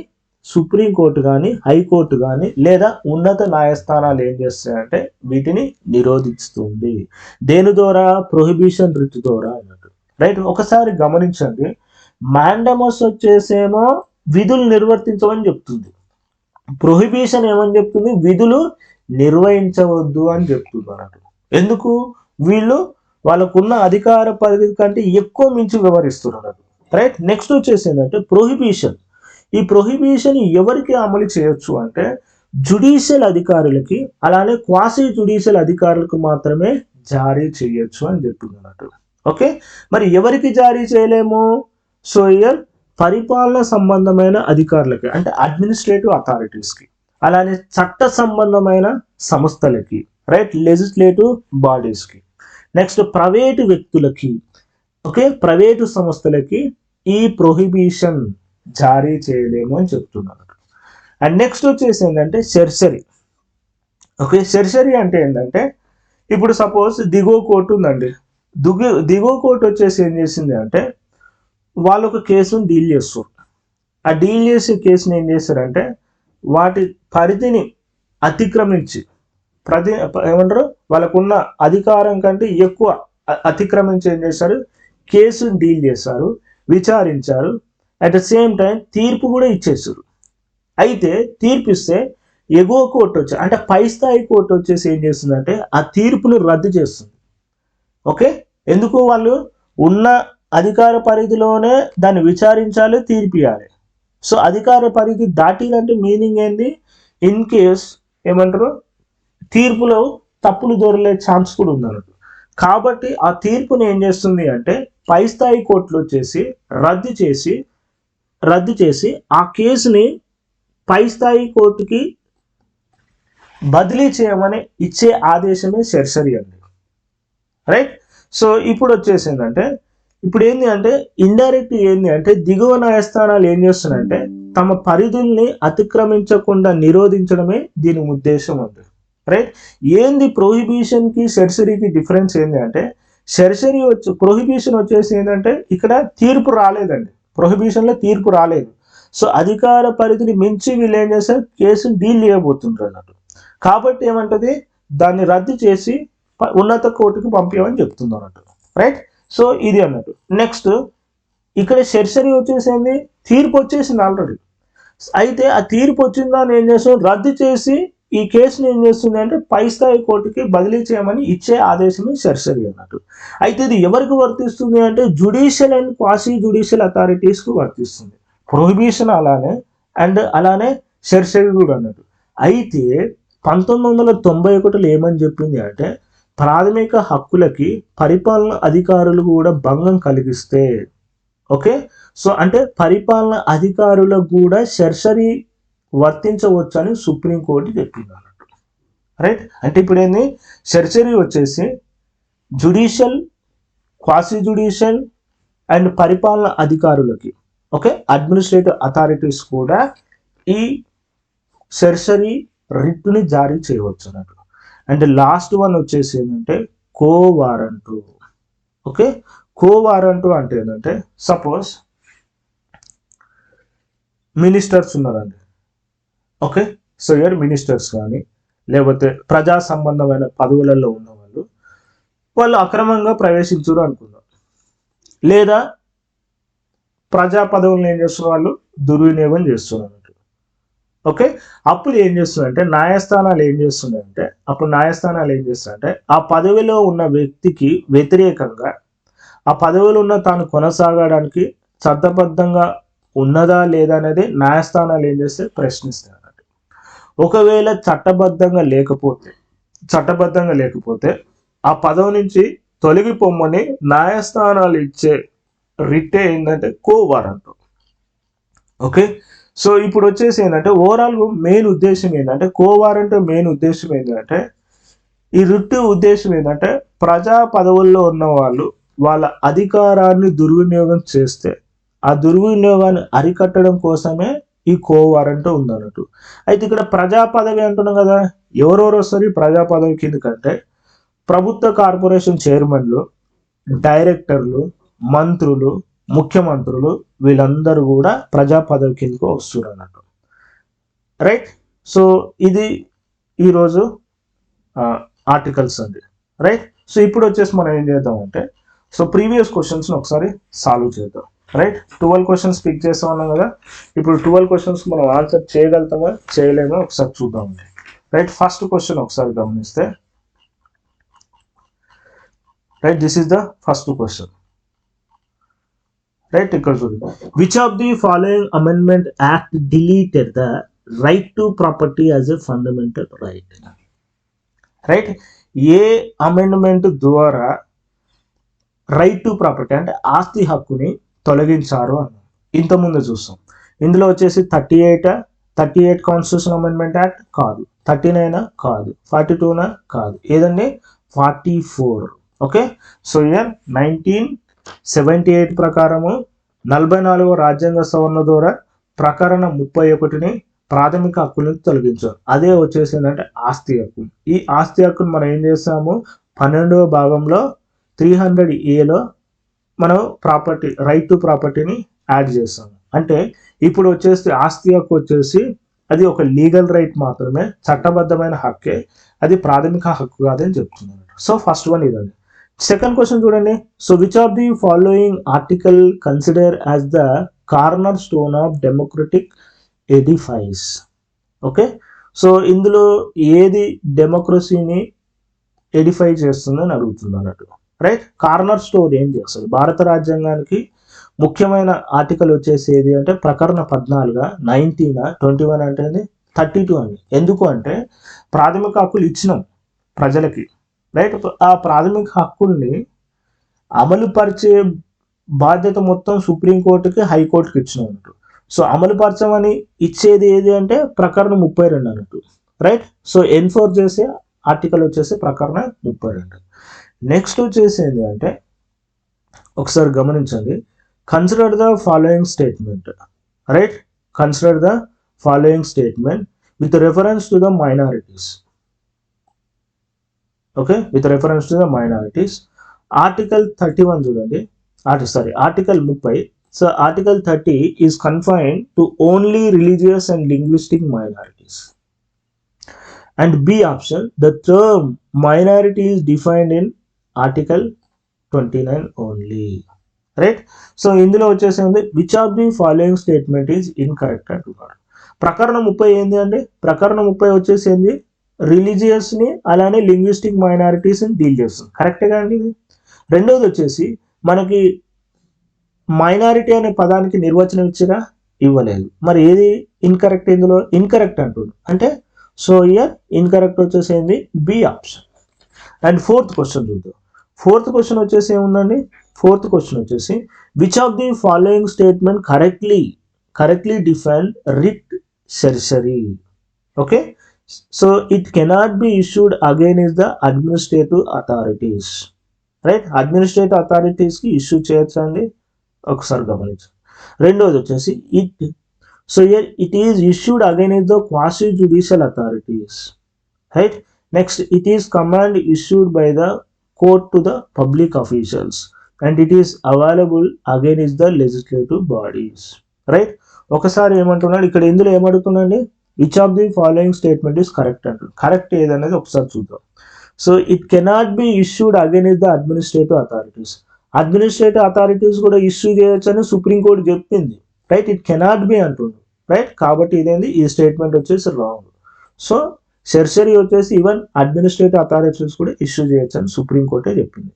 సుప్రీంకోర్టు కానీ హైకోర్టు కానీ లేదా ఉన్నత న్యాయస్థానాలు ఏం చేస్తాయంటే వీటిని నిరోధిస్తుంది. దేని ద్వారా? ప్రొహిబిషన్ రిట్ ద్వారా అన్నట్టు. రైట్, ఒకసారి గమనించండి. మాండమస్ వచ్చేసేమో విధులు నిర్వర్తించమని చెప్తుంది. ప్రొహిబిషన్ ఏమని చెప్తుంది? విధులు నిర్వహించవద్దు అని చెప్తుంది అన్నట్టు. ఎందుకు? వాళ్ళకున్న అధికార పరిధి కంటే ఎక్కువ మించి వ్యవహరిస్తున్నారు. రైట్, నెక్స్ట్ వచ్చేసి ఏంటంటే ప్రొహిబిషన్. ఈ ప్రొహిబిషన్ ఎవరికి అమలు చేయొచ్చు అంటే జుడిషియల్ అధికారులకి, అలానే క్వాసీ జుడిషియల్ అధికారులకు మాత్రమే జారీ చేయొచ్చు అని చెప్తున్నట్టు. ఓకే, మరి ఎవరికి జారీ చేయలేము? సో ఇయర్ పరిపాలన సంబంధమైన అధికారులకి అంటే అడ్మినిస్ట్రేటివ్ అథారిటీస్కి, అలానే చట్ట సంబంధమైన సంస్థలకి, రైట్, లెజిస్లేటివ్ బాడీస్కి. నెక్స్ట్ ప్రైవేటు వ్యక్తులకి, ఓకే, ప్రైవేటు సంస్థలకి ఈ ప్రొహిబిషన్ జారీ చేయలేము అని చెప్తున్నారు. అండ్ నెక్స్ట్ వచ్చేసి ఏంటంటే సెర్సరీ. ఓకే, సెర్సరీ అంటే ఏంటంటే ఇప్పుడు సపోజ్ దిగువ కోర్టు ఉందండి. దిగువ కోర్టు వచ్చేసి ఏం చేసింది అంటే వాళ్ళు ఒక కేసును డీల్ చేస్తారు. ఆ డీల్ చేసే కేసుని ఏం చేస్తారంటే వాటి పరిధిని అతిక్రమించి ఏమంటారు వాళ్ళకున్న అధికారం కంటే ఎక్కువ అతిక్రమించి ఏం చేస్తారు, కేసును డీల్ చేస్తారు, విచారించారు, అట్ ద సేమ్ టైం తీర్పు కూడా ఇచ్చేస్తారు. అయితే తీర్పు ఇస్తే ఎగువ కోర్టు అంటే పై స్థాయి కోర్టు వచ్చేసి ఏం చేస్తుందంటే ఆ తీర్పును రద్దు చేస్తుంది. ఓకే, ఎందుకు? వాళ్ళు ఉన్న అధికార పరిధిలోనే దాన్ని విచారించాలి, తీర్పు ఇవ్వాలి. సో అధికార పరిధి దాటిలంటే మీనింగ్ ఏంది? ఇన్ కేస్ ఏమంటారు తీర్పులో తప్పులు దొరలే ఛాన్స్ కూడా ఉందన్నట్టు. కాబట్టి ఆ తీర్పుని ఏం చేస్తుంది అంటే పై స్థాయి కోర్టులు వచ్చేసి రద్దు చేసి ఆ కేసుని పై స్థాయి కోర్టుకి బదిలీ చేయమని ఇచ్చే ఆదేశమే సెర్సరీ అండి. రైట్, సో ఇప్పుడు వచ్చేసి ఏంటంటే ఇప్పుడు ఏంది అంటే ఇండైరెక్ట్ ఏంది అంటే దిగువ న్యాయస్థానాలు ఏం చేస్తున్నాయంటే తమ పరిధుల్ని అతిక్రమించకుండా నిరోధించడమే దీని ఉద్దేశం ఉంది. రైట్, ఏంది ప్రొహిబిషన్కి సెర్సరీకి డిఫరెన్స్ ఏంటి అంటే ప్రొహిబిషన్ వచ్చేసి ఏంటంటే ఇక్కడ తీర్పు రాలేదండి, ప్రొహిబిషన్లో తీర్పు రాలేదు. సో అధికార పరిధిని మించి వీళ్ళు ఏం చేస్తారు, కేసును డీల్ చేయబోతుంటారు అన్నట్టు. కాబట్టి ఏమంటది దాన్ని రద్దు చేసి ఉన్నత కోర్టుకు పంపించమని చెప్తుంది అన్నట్టు. రైట్, సో ఇది అన్నట్టు. నెక్స్ట్ ఇక్కడ సెర్సరీ వచ్చేసింది, తీర్పు వచ్చేసింది ఆల్రెడీ. అయితే ఆ తీర్పు వచ్చిందని ఏం చేస్తుంది, రద్దు చేసి ఈ కేసుని ఏం చేస్తుంది అంటే పై స్థాయి కోర్టుకి బదిలీ చేయమని ఇచ్చే ఆదేశమే సెర్సరీ అన్నట్టు. అయితే ఇది ఎవరికి వర్తిస్తుంది అంటే జుడిషియల్ అండ్ క్వాసీ జుడిషియల్ అథారిటీస్కు వర్తిస్తుంది. ప్రొహిబిషన్ అలానే సెర్సరీ కూడా అన్నట్టు. అయితే 1991లో ఏమని చెప్పింది అంటే ప్రాథమిక హక్కులకి పరిపాలన అధికారులు కూడా భంగం కలిగిస్తే, ఓకే, సో అంటే పరిపాలన అధికారులకు కూడా సెర్సరీ వర్తించవచ్చు అని సుప్రీంకోర్టు చెప్పింది అన్నట్టు. రైట్, అంటే ఇప్పుడు ఏంది సెర్సరీ వచ్చేసి జుడిషియల్, క్వాసీ జుడిషియల్ అండ్ పరిపాలన అధికారులకి, ఓకే, అడ్మినిస్ట్రేటివ్ అథారిటీస్ కూడా ఈ సెర్సరీ రిట్ని జారీ చేయవచ్చు అన్నట్టు. అండ్ లాస్ట్ వన్ వచ్చేసి ఏంటంటే కో వారంటు. ఓకే, కో వారంటు అంటే ఏంటంటే సపోజ్ మినిస్టర్స్ ఉన్నారండి. ఓకే, సో ఇయర్ మినిస్టర్స్ కానీ లేకపోతే ప్రజా సంబంధమైన పదవులలో ఉన్న వాళ్ళు అక్రమంగా ప్రవేశించరు అనుకుందాం, లేదా ప్రజా పదవులను ఏం చేస్తున్న వాళ్ళు దుర్వినియోగం చేస్తున్నారు. ఓకే, అప్పుడు ఏం చేస్తుందంటే న్యాయస్థానాలు ఏం చేస్తాయంటే ఆ పదవిలో ఉన్న వ్యక్తికి వ్యతిరేకంగా ఆ పదవిలో ఉన్న తాను కొనసాగడానికి చట్టబద్ధంగా ఉన్నదా లేదా అనేది న్యాయస్థానాలు ఏం చేస్తే ప్రశ్నిస్తాయి అన్నట్టు. ఒకవేళ చట్టబద్ధంగా లేకపోతే ఆ పదవి నుంచి తొలగిపోమ్మని న్యాయస్థానాలు ఇచ్చే రిట్టే ఏంటంటే కో వారంట్. ఓకే, సో ఇప్పుడు వచ్చేసి ఏంటంటే ఓవరాల్ మెయిన్ ఉద్దేశం ఏంటంటే కో వారంట్ మెయిన్ ఉద్దేశం ఏంటంటే ఈ రిట్ ఉద్దేశం ఏంటంటే ప్రజా పదవుల్లో ఉన్న వాళ్ళు వాళ్ళ అధికారాన్ని దుర్వినియోగం చేస్తే ఆ దుర్వినియోగాన్ని అరికట్టడం కోసమే ఈ కో వారంట్ ఉందన్నట్టు. అయితే ఇక్కడ ప్రజా పదవి అంటున్నాం కదా, ఎవరెవరు వస్తారు ఈ ప్రజా పదవి కిందకంటే ప్రభుత్వ కార్పొరేషన్ చైర్మన్లు, డైరెక్టర్లు, మంత్రులు, ముఖ్యమంత్రులు వీళ్ళందరూ కూడా ప్రజా పదవి కిందకు వస్తున్నారు అన్నట్టు. రైట్, సో ఇది ఈరోజు ఆర్టికల్స్ అండి. రైట్, సో ఇప్పుడు వచ్చేసి మనం ఏం చేద్దామంటే సో ప్రీవియస్ క్వశ్చన్స్ని ఒకసారి సాల్వ్ చేద్దాం. రైట్, 12 క్వశ్చన్స్ పిక్ చేస్తా ఉన్నాం కదా, ఇప్పుడు 12 క్వశ్చన్స్ మనం ఆన్సర్ చేయగలుగుతామో చేయలేమో ఒకసారి చూద్దామండి. రైట్, ఫస్ట్ క్వశ్చన్ ఒకసారి గమనిస్తే right, this is the first question. Right, ఇక్కడ చూడండి, which of the following amendment act deleted the right to property as a fundamental right. Right, A amendment ద్వారా రైట్ టు ప్రాపర్టీ అంటే ఆస్తి హక్కుని తొలగించారు అన్నాం. ఇంతకుముందు చూస్తాం. ఇందులో వచ్చేసి 38 కాన్స్టిట్యూషన్ అమెండ్మెంట్ యాక్ట్ కాదు, 39 కాదు, 42 కాదు, ఏదండి 44. ఓకే, సో ఇయర్ 1978 ప్రకారము 44వ రాజ్యాంగ సవరణ ద్వారా ప్రకరణ 31ని ప్రాథమిక హక్కులను తొలగించారు. అదే వచ్చేసి ఏంటంటే ఆస్తి హక్కు. ఈ ఆస్తి హక్కును మనం ఏం చేస్తాము 12వ భాగంలో 300A మనం ప్రాపర్టీ రైట్ టు ప్రాపర్టీని యాడ్ చేస్తాము. అంటే ఇప్పుడు వచ్చేసి ఆస్తి హక్కు వచ్చేసి అది ఒక లీగల్ రైట్ మాత్రమే, చట్టబద్ధమైన హక్కే, అది ప్రాథమిక హక్కు కాదని చెప్తున్నాను. సో ఫస్ట్ వన్ ఇదండి. సెకండ్ క్వశ్చన్ చూడండి, so which of the following article consider as the corner stone of democratic edifies. Okay, so ఇందులో ఏది డెమోక్రసీని ఎడిఫై చేస్తుందని అడుగుతుంది అన్నట్టు. రైట్, కార్నర్ స్టోన్ ఏం చేస్తుంది భారత రాజ్యాంగానికి ముఖ్యమైన ఆర్టికల్ వచ్చేసి ఏది అంటే ప్రకరణ 14, 19, 21 అంటే 32 అని. ఎందుకు అంటే ప్రాథమిక హక్కులు ఇచ్చినాం ప్రజలకి. రైట్, ఆ ప్రాథమిక హక్కుల్ని అమలుపరిచే బాధ్యత మొత్తం సుప్రీంకోర్టుకి, హైకోర్టుకి ఇచ్చినాం అన్నట్టు. సో అమలుపరచమని ఇచ్చేది ఏది అంటే ప్రకరణ 32 అన్నట్టు. రైట్, సో ఎన్ఫోర్స్ చేసే ఆర్టికల్ వచ్చేసి ప్రకరణ 32. నెక్స్ట్ వచ్చేసి ఏంటి అంటే ఒకసారి గమనించండి, consider the following statement. Right, consider the following statement with reference to the minorities. Okay, with reference to the minorities. Article 31 చూడండి, article 30. So article 30 is confined to only religious and linguistic minorities. And B option, the term minority is defined in Article 29 only. Right? So ఇందులో వచ్చేసి ఉంది which of the following statement is incorrect అంటున్నాడు. ప్రకరణ 30 ఏంది అంటే ప్రకరణ 30 వచ్చేసి ఏంది రిలీజియస్ని అలానే linguistic మైనారిటీస్ని deal చేస్తుంది. కరెక్ట్గా అండి ఇది. రెండోది వచ్చేసి మనకి మైనారిటీ అనే పదానికి నిర్వచనం ఇచ్చిరా ఇవ్వలేదు. మరి ఏది ఇన్కరెక్ట్ ఇందులో ఇన్కరెక్ట్ అంటుంది అంటే సో ఇయర్ ఇన్కరెక్ట్ వచ్చేసి ఏంది B option. And fourth question చూద్దాం. ఫోర్త్ క్వశ్చన్ వచ్చేసి ఏముందండి, ఫోర్త్ క్వశ్చన్ వచ్చేసి which of the following statement correctly defined writ certiorari. Okay, so it cannot be issued against the administrative authorities. Right, administrative అథారిటీస్కి issue చేయొచ్చా అండి, ఒకసారి గమనించండి. రెండోది వచ్చేసి so here it is issued against the quasi-judicial authorities. Right? Next, it is command issued by the court to the public officials and it is available against the legislative bodies. Right? ఒకసారి ఏమంటున్నాడు ఇక్కడ, ఇందులో ఏమడుగుతున్నాండి which of the following statement is correct అంటున్నాడు. Correct ఏదనేది ఒకసారి చూద్దాం. So it cannot be issued against the administrative authorities. Administrative authorities కూడా ఇష్యూ చేయొచ్చని సుప్రీంకోర్టు చెప్పింది. రైట్, ఇట్ కెనాట్ బి అంటుండు. రైట్, కాబట్టి ఇదేంది ఈ స్టేట్మెంట్ వచ్చేసి రాంగ్. సో సెర్షరీ వచ్చేసి ఈవెన్ అడ్మినిస్ట్రేటివ్ అథారిటీస్ కూడా ఇష్యూ చేయొచ్చు అని సుప్రీంకోర్టే చెప్పింది.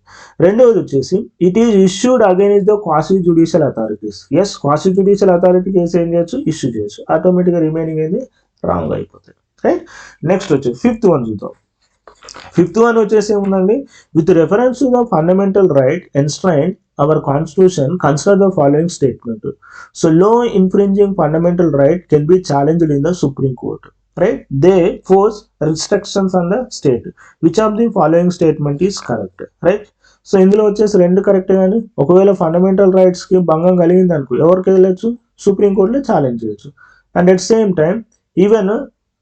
రెండవది వచ్చేసి it is issued against the quasi judicial authorities. Yes, quasi judicial authority case ఏం చేయొచ్చు, ఇష్యూ చేయొచ్చు. ఆటోమేటిక్గా రిమైనింగ్ ఏంది, రాంగ్ అయిపోతుంది. రైట్. నెక్స్ట్ వచ్చేసి ఫిఫ్త్ వన్ చూద్దాం. ఫిఫ్త్ వన్ వచ్చేసి ఏముందండి, with reference to the fundamental right enshrined our constitution, consider the following statement. So law infringing fundamental right can be challenged in the Supreme Court. Right? They force restrictions on the state. Which of the following statement is correct? Right? So ఇందులో వచ్చేసి రెండు correct. కానీ ఒకవేళ fundamental రైట్స్కి భంగం కలిగింది అనుకో, ఎవరికి వెళ్ళచ్చు, సుప్రీంకోర్టులో ఛాలెంజ్ చేయొచ్చు. And at same time even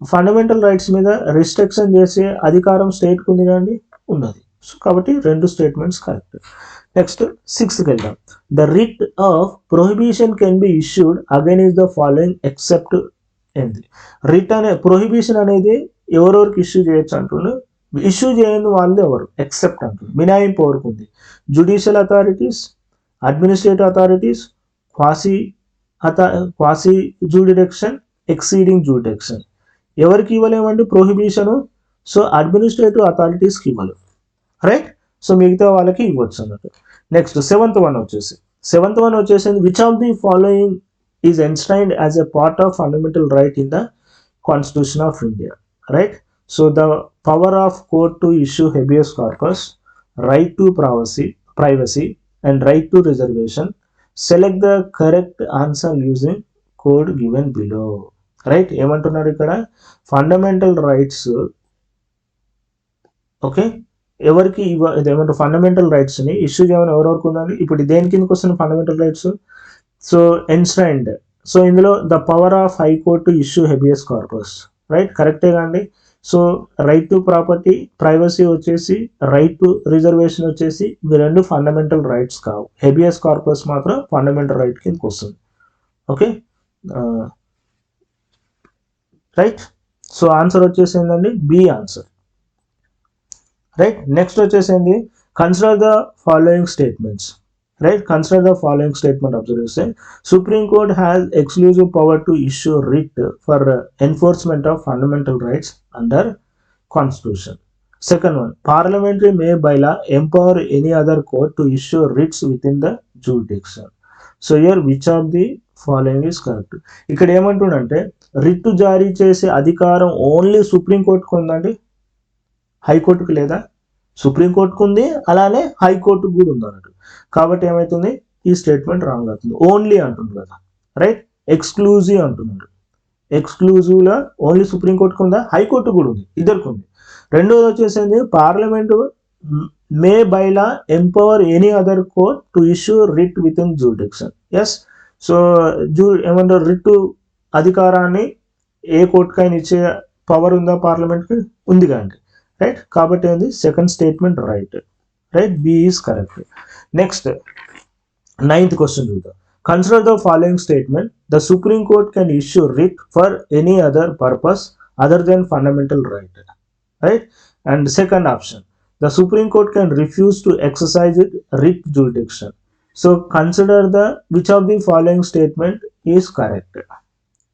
fundamental rights మీద రిస్ట్రిక్షన్ చేసే అధికారం స్టేట్కి ఉంది కానీ ఉన్నది. సో కాబట్టి రెండు స్టేట్మెంట్స్ కరెక్ట్. నెక్స్ట్ సిక్స్త్కి వెళ్దాం. The writ of prohibition can be issued against the following except ఏంది. రిట్ అనే ప్రొహిబిషన్ అనేది ఎవరెవరికి ఇష్యూ చేయొచ్చు అంటుండే, ఇష్యూ చేయని వాళ్ళు ఎవరు, ఎక్సెప్ట్ అంటుంది. మినహాయింపు ఎవరికి ఉంది, judicial authorities, administrative authorities, quasi jurisdiction, exceeding jurisdiction. ఎవరికి ఇవ్వలేమండి ప్రొహిబిషను, సో అడ్మినిస్ట్రేటివ్ అథారిటీస్కి ఇవ్వలేము. రైట్. సో మిగతా వాళ్ళకి ఇవ్వచ్చు అన్నట్టు. నెక్స్ట్ సెవెంత్ వన్ వచ్చేసి which of the following is enshrined as a part of fundamental right in the constitution of India. Right. So the power of court to issue habeas corpus, right to privacy and right to reservation. Select the correct answer using code given below. Right. ఏమంటున్నారు ఇక్కడ, fundamental rights okay ఎవరికి ఏమంటారు, fundamental రైట్స్ని issue చేయమని ఎవరెవరికి ఉందండి. ఇప్పుడు దేని కిందకి వస్తుంది fundamental rights, so enshrined. So ఇందులో the power of high court to issue habeas corpus. Right, కరెక్టే కాండి. So right to property, privacy వచ్చేసి, రైట్ టు రిజర్వేషన్ వచ్చేసి ఇవి రెండు ఫండమెంటల్ రైట్స్ కావు. హెబియస్ కార్పస్ మాత్రం ఫండమెంటల్ రైట్ కిందకి వస్తుంది. Okay right. సో ఆన్సర్ వచ్చేసి ఏంటండి, బి ఆన్సర్. రైట్. నెక్స్ట్ వచ్చేసింది consider the following statements. Right, consider the following statement observe చేస్తే supreme court has exclusive power to issue writ for enforcement of fundamental rights under constitution. Second one, parliamentary May by law empower any other court to issue writs with in the jurisdiction. So here which of the following is correct. ఇక్కడ ఏమంటుండంటే writ జారీ చేసే అధికారం only సుప్రీంకోర్టుకు ఉందండి, హైకోర్టుకు లేదా. సుప్రీంకోర్టుకు ఉంది, అలానే హైకోర్టుకు కూడా ఉంది అన్నట్టు. కాబట్టి ఏమవుతుంది, ఈ స్టేట్మెంట్ రాంగ్ అవుతుంది. ఓన్లీ అంటుంది కదా. రైట్, ఎక్స్క్లూజివ్ అంటున్నాడు. ఎక్స్క్లూజివ్లో ఓన్లీ సుప్రీంకోర్టుకు ఉందా, హైకోర్టు కూడా ఉంది, ఇద్దరికి ఉంది. రెండోది వచ్చేసింది parliament may by law empower any other court to issue writ within jurisdiction. Yes, so ఏమంటారు, రిట్ అధికారాన్ని ఏ కోర్టుకైనా ఇచ్చే పవర్ ఉందా పార్లమెంట్కి, ఉంది కానీ. రైట్, కాబట్టి ఏంది second statement right. Right, B is correct. Next ninth question చూద్దాం. Consider the following statement. The supreme court can issue writ for any other purpose other than fundamental right. Right, and second option, the supreme court can refuse to exercise it writ jurisdiction. So consider the which of the following statement is correct.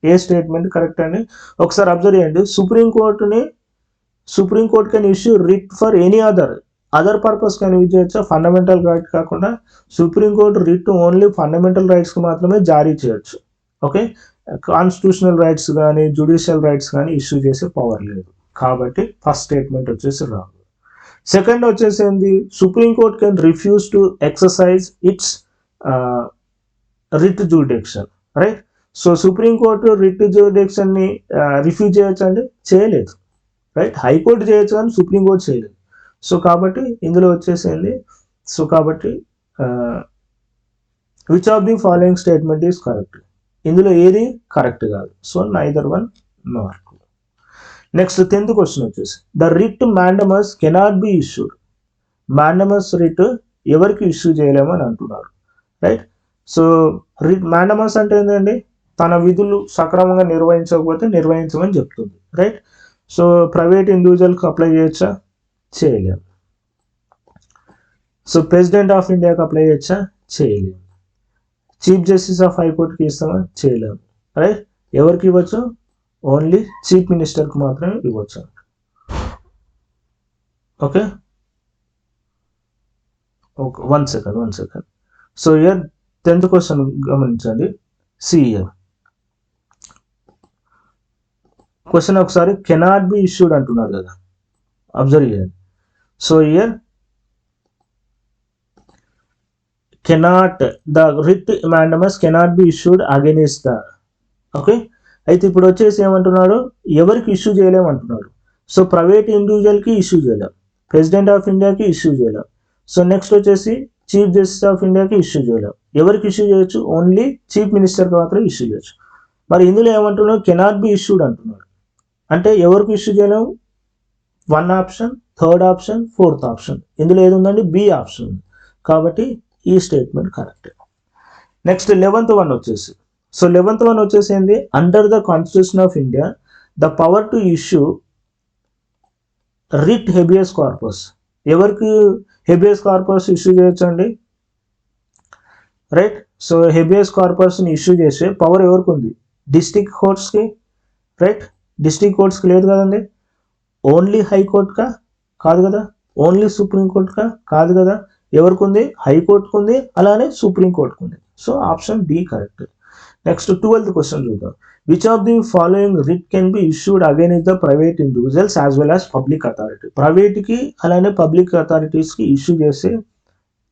ఏ statement correct అని ఒకసారి observe చేయండి. Supreme court can issue writ for any other purpose కానీ use చేయొచ్చా, fundamental right కాకుండా. Supreme court writ only fundamental రైట్స్కి మాత్రమే జారీ చేయొచ్చు. ఓకే, కాన్స్టిట్యూషనల్ రైట్స్ కానీ జ్యుడిషియల్ రైట్స్ కానీ ఇష్యూ చేసే పవర్ లేదు. కాబట్టి ఫస్ట్ స్టేట్మెంట్ వచ్చేసి రాంగ్. సెకండ్ వచ్చేసి ఏంది, supreme court can refuse to exercise its writ jurisdiction. Right, so supreme court writ జ్యూరిడిక్షన్ని రిఫ్యూజ్ చేయొచ్చు అంటే చేయలేదు. రైట్, హైకోర్టు చేయొచ్చు కానీ సుప్రీంకోర్టు చేయలేదు. సో కాబట్టి ఇందులో వచ్చేసింది, సో కాబట్టి which of the following statement is correct. ఇందులో ఏది కరెక్ట్ కాదు. So neither one mark. Next 10th question వచ్చేసి the writ mandamus cannot be issued. Mandamus writ ఎవరికి ఇష్యూ చేయలేము అని అంటున్నారు. రైట్, సో రిట్ మ్యాండమస్ అంటే ఏంటండి, తన విధులు సక్రమంగా నిర్వహించకపోతే నిర్వహించమని చెప్తుంది. రైట్, సో ప్రైవేట్ ఇండివిజువల్కి అప్లై చేయొచ్చా, చేయలేము. సో ప్రెసిడెంట్ ఆఫ్ ఇండియాకి అప్లై చేయొచ్చా, చేయలేము. చీఫ్ జస్టిస్ ఆఫ్ హైకోర్టుకి ఇస్తామా, చేయలేము. రైట్, ఎవరికి ఇవ్వచ్చు, ఓన్లీ చీఫ్ మినిస్టర్కి మాత్రమే ఇవ్వచ్చు. Okay, okay, 1 second. So year 10th question గమనించండి. సిఇఆర్ క్వశ్చన్ ఒకసారి కెనాట్ బి ఇష్యూడ్ అంటున్నారు కదా, అబ్జర్వ్ చేయండి. So year cannot, the writ mandamus cannot be issued against the, okay. అయితే ఇప్పుడు వచ్చేసి ఏమంటున్నాడు, ఎవరికి ఇష్యూ చేయలేమంటున్నాడు. సో ప్రైవేట్ ఇండివిజువల్కి ఇష్యూ చేయలేం, ప్రెసిడెంట్ ఆఫ్ ఇండియాకి ఇష్యూ చేయలేం. సో నెక్స్ట్ వచ్చేసి చీఫ్ జస్టిస్ ఆఫ్ ఇండియాకి ఇష్యూ చేయలేం. ఎవరికి ఇష్యూ చేయొచ్చు, ఓన్లీ చీఫ్ మినిస్టర్కి మాత్రం ఇష్యూ చేయొచ్చు. మరి ఇందులో ఏమంటున్నాడు, కెనాట్ బి ఇష్యూడ్ అంటున్నాడు. అంటే ఎవరికి ఇష్యూ చేయలేము, 1 option, 3rd option, 4th option. ఇందులో ఏది ఉందండి, బి ఆప్షన్ ఉంది. కాబట్టి ఈ statement correct. Next 11th one వచ్చేసి, సో 11th వన్ వచ్చేసి ఏంది, under the constitution of India the power to issue writ habeas corpus. ఎవరికి హెబియస్ కార్పస్ ఇష్యూ చేయొచ్చు అండి, రైట్. సో హెబియస్ కార్పస్ని ఇష్యూ చేసే పవర్ ఎవరికి ఉంది, డిస్ట్రిక్ట్ కోర్ట్స్కి, రైట్. డిస్ట్రిక్ట్ కోర్ట్స్కి లేదు కదండి. ఓన్లీ హైకోర్టుకా, కాదు కదా. ఓన్లీ సుప్రీంకోర్టుకా, కాదు కదా. ఎవరికి ఉంది, హైకోర్టుకు ఉంది, అలానే సుప్రీంకోర్టుకు ఉంది. So option D correct. Next 12th question చూద్దాం. Which of the following writ can be issued against the private individuals as well as public authority. ప్రైవేట్కి అలానే పబ్లిక్ అథారిటీస్కి ఇష్యూ చేసే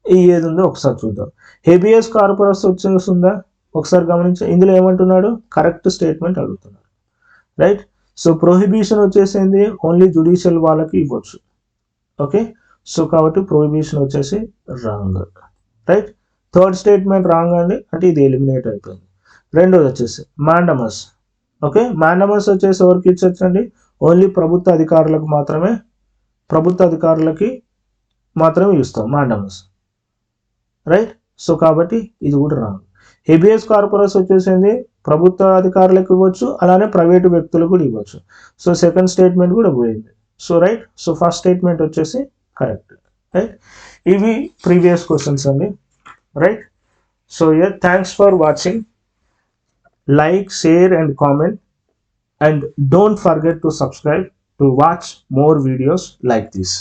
ఏది ఉందో ఒకసారి చూద్దాం. హెబియస్ కార్పస్ వచ్చేస్తుందా, ఒకసారి గమనించి. ఇందులో ఏమంటున్నాడు, కరెక్ట్ స్టేట్మెంట్ అడుగుతున్నాడు, రైట్. సో ప్రొహిబిషన్ వచ్చేసింది ఓన్లీ జుడిషియల్ వాళ్ళకి ఇవ్వచ్చు, ఓకే. సో కాబట్టి ప్రొహిబిషన్ వచ్చేసి wrong, right. 3rd statement wrong అండి, అంటే ఇది ఎలిమినేట్ అయిపోయింది. రెండోది వచ్చేసి మాండమస్, ఓకే. మాండమస్ వచ్చేసి ఎవరికి ఇచ్చొచ్చు అండి, ఓన్లీ ప్రభుత్వ అధికారులకు మాత్రమే ఇస్తాం మాండమస్, రైట్. సో కాబట్టి ఇది కూడా రాంగ్. హెబియస్ కార్పస్ వచ్చేసింది ప్రభుత్వ అధికారులకు ఇవ్వచ్చు, అలానే ప్రైవేటు వ్యక్తులకు కూడా ఇవ్వచ్చు. సో 2nd స్టేట్మెంట్ కూడా పోయింది. So right. So first statement వచ్చేసి కరెక్ట్, రైట్. ఇవి ప్రీవియస్ క్వశ్చన్స్ అండి, right. So thanks for watching. Like, share and comment, and don't forget to subscribe to watch more videos like this.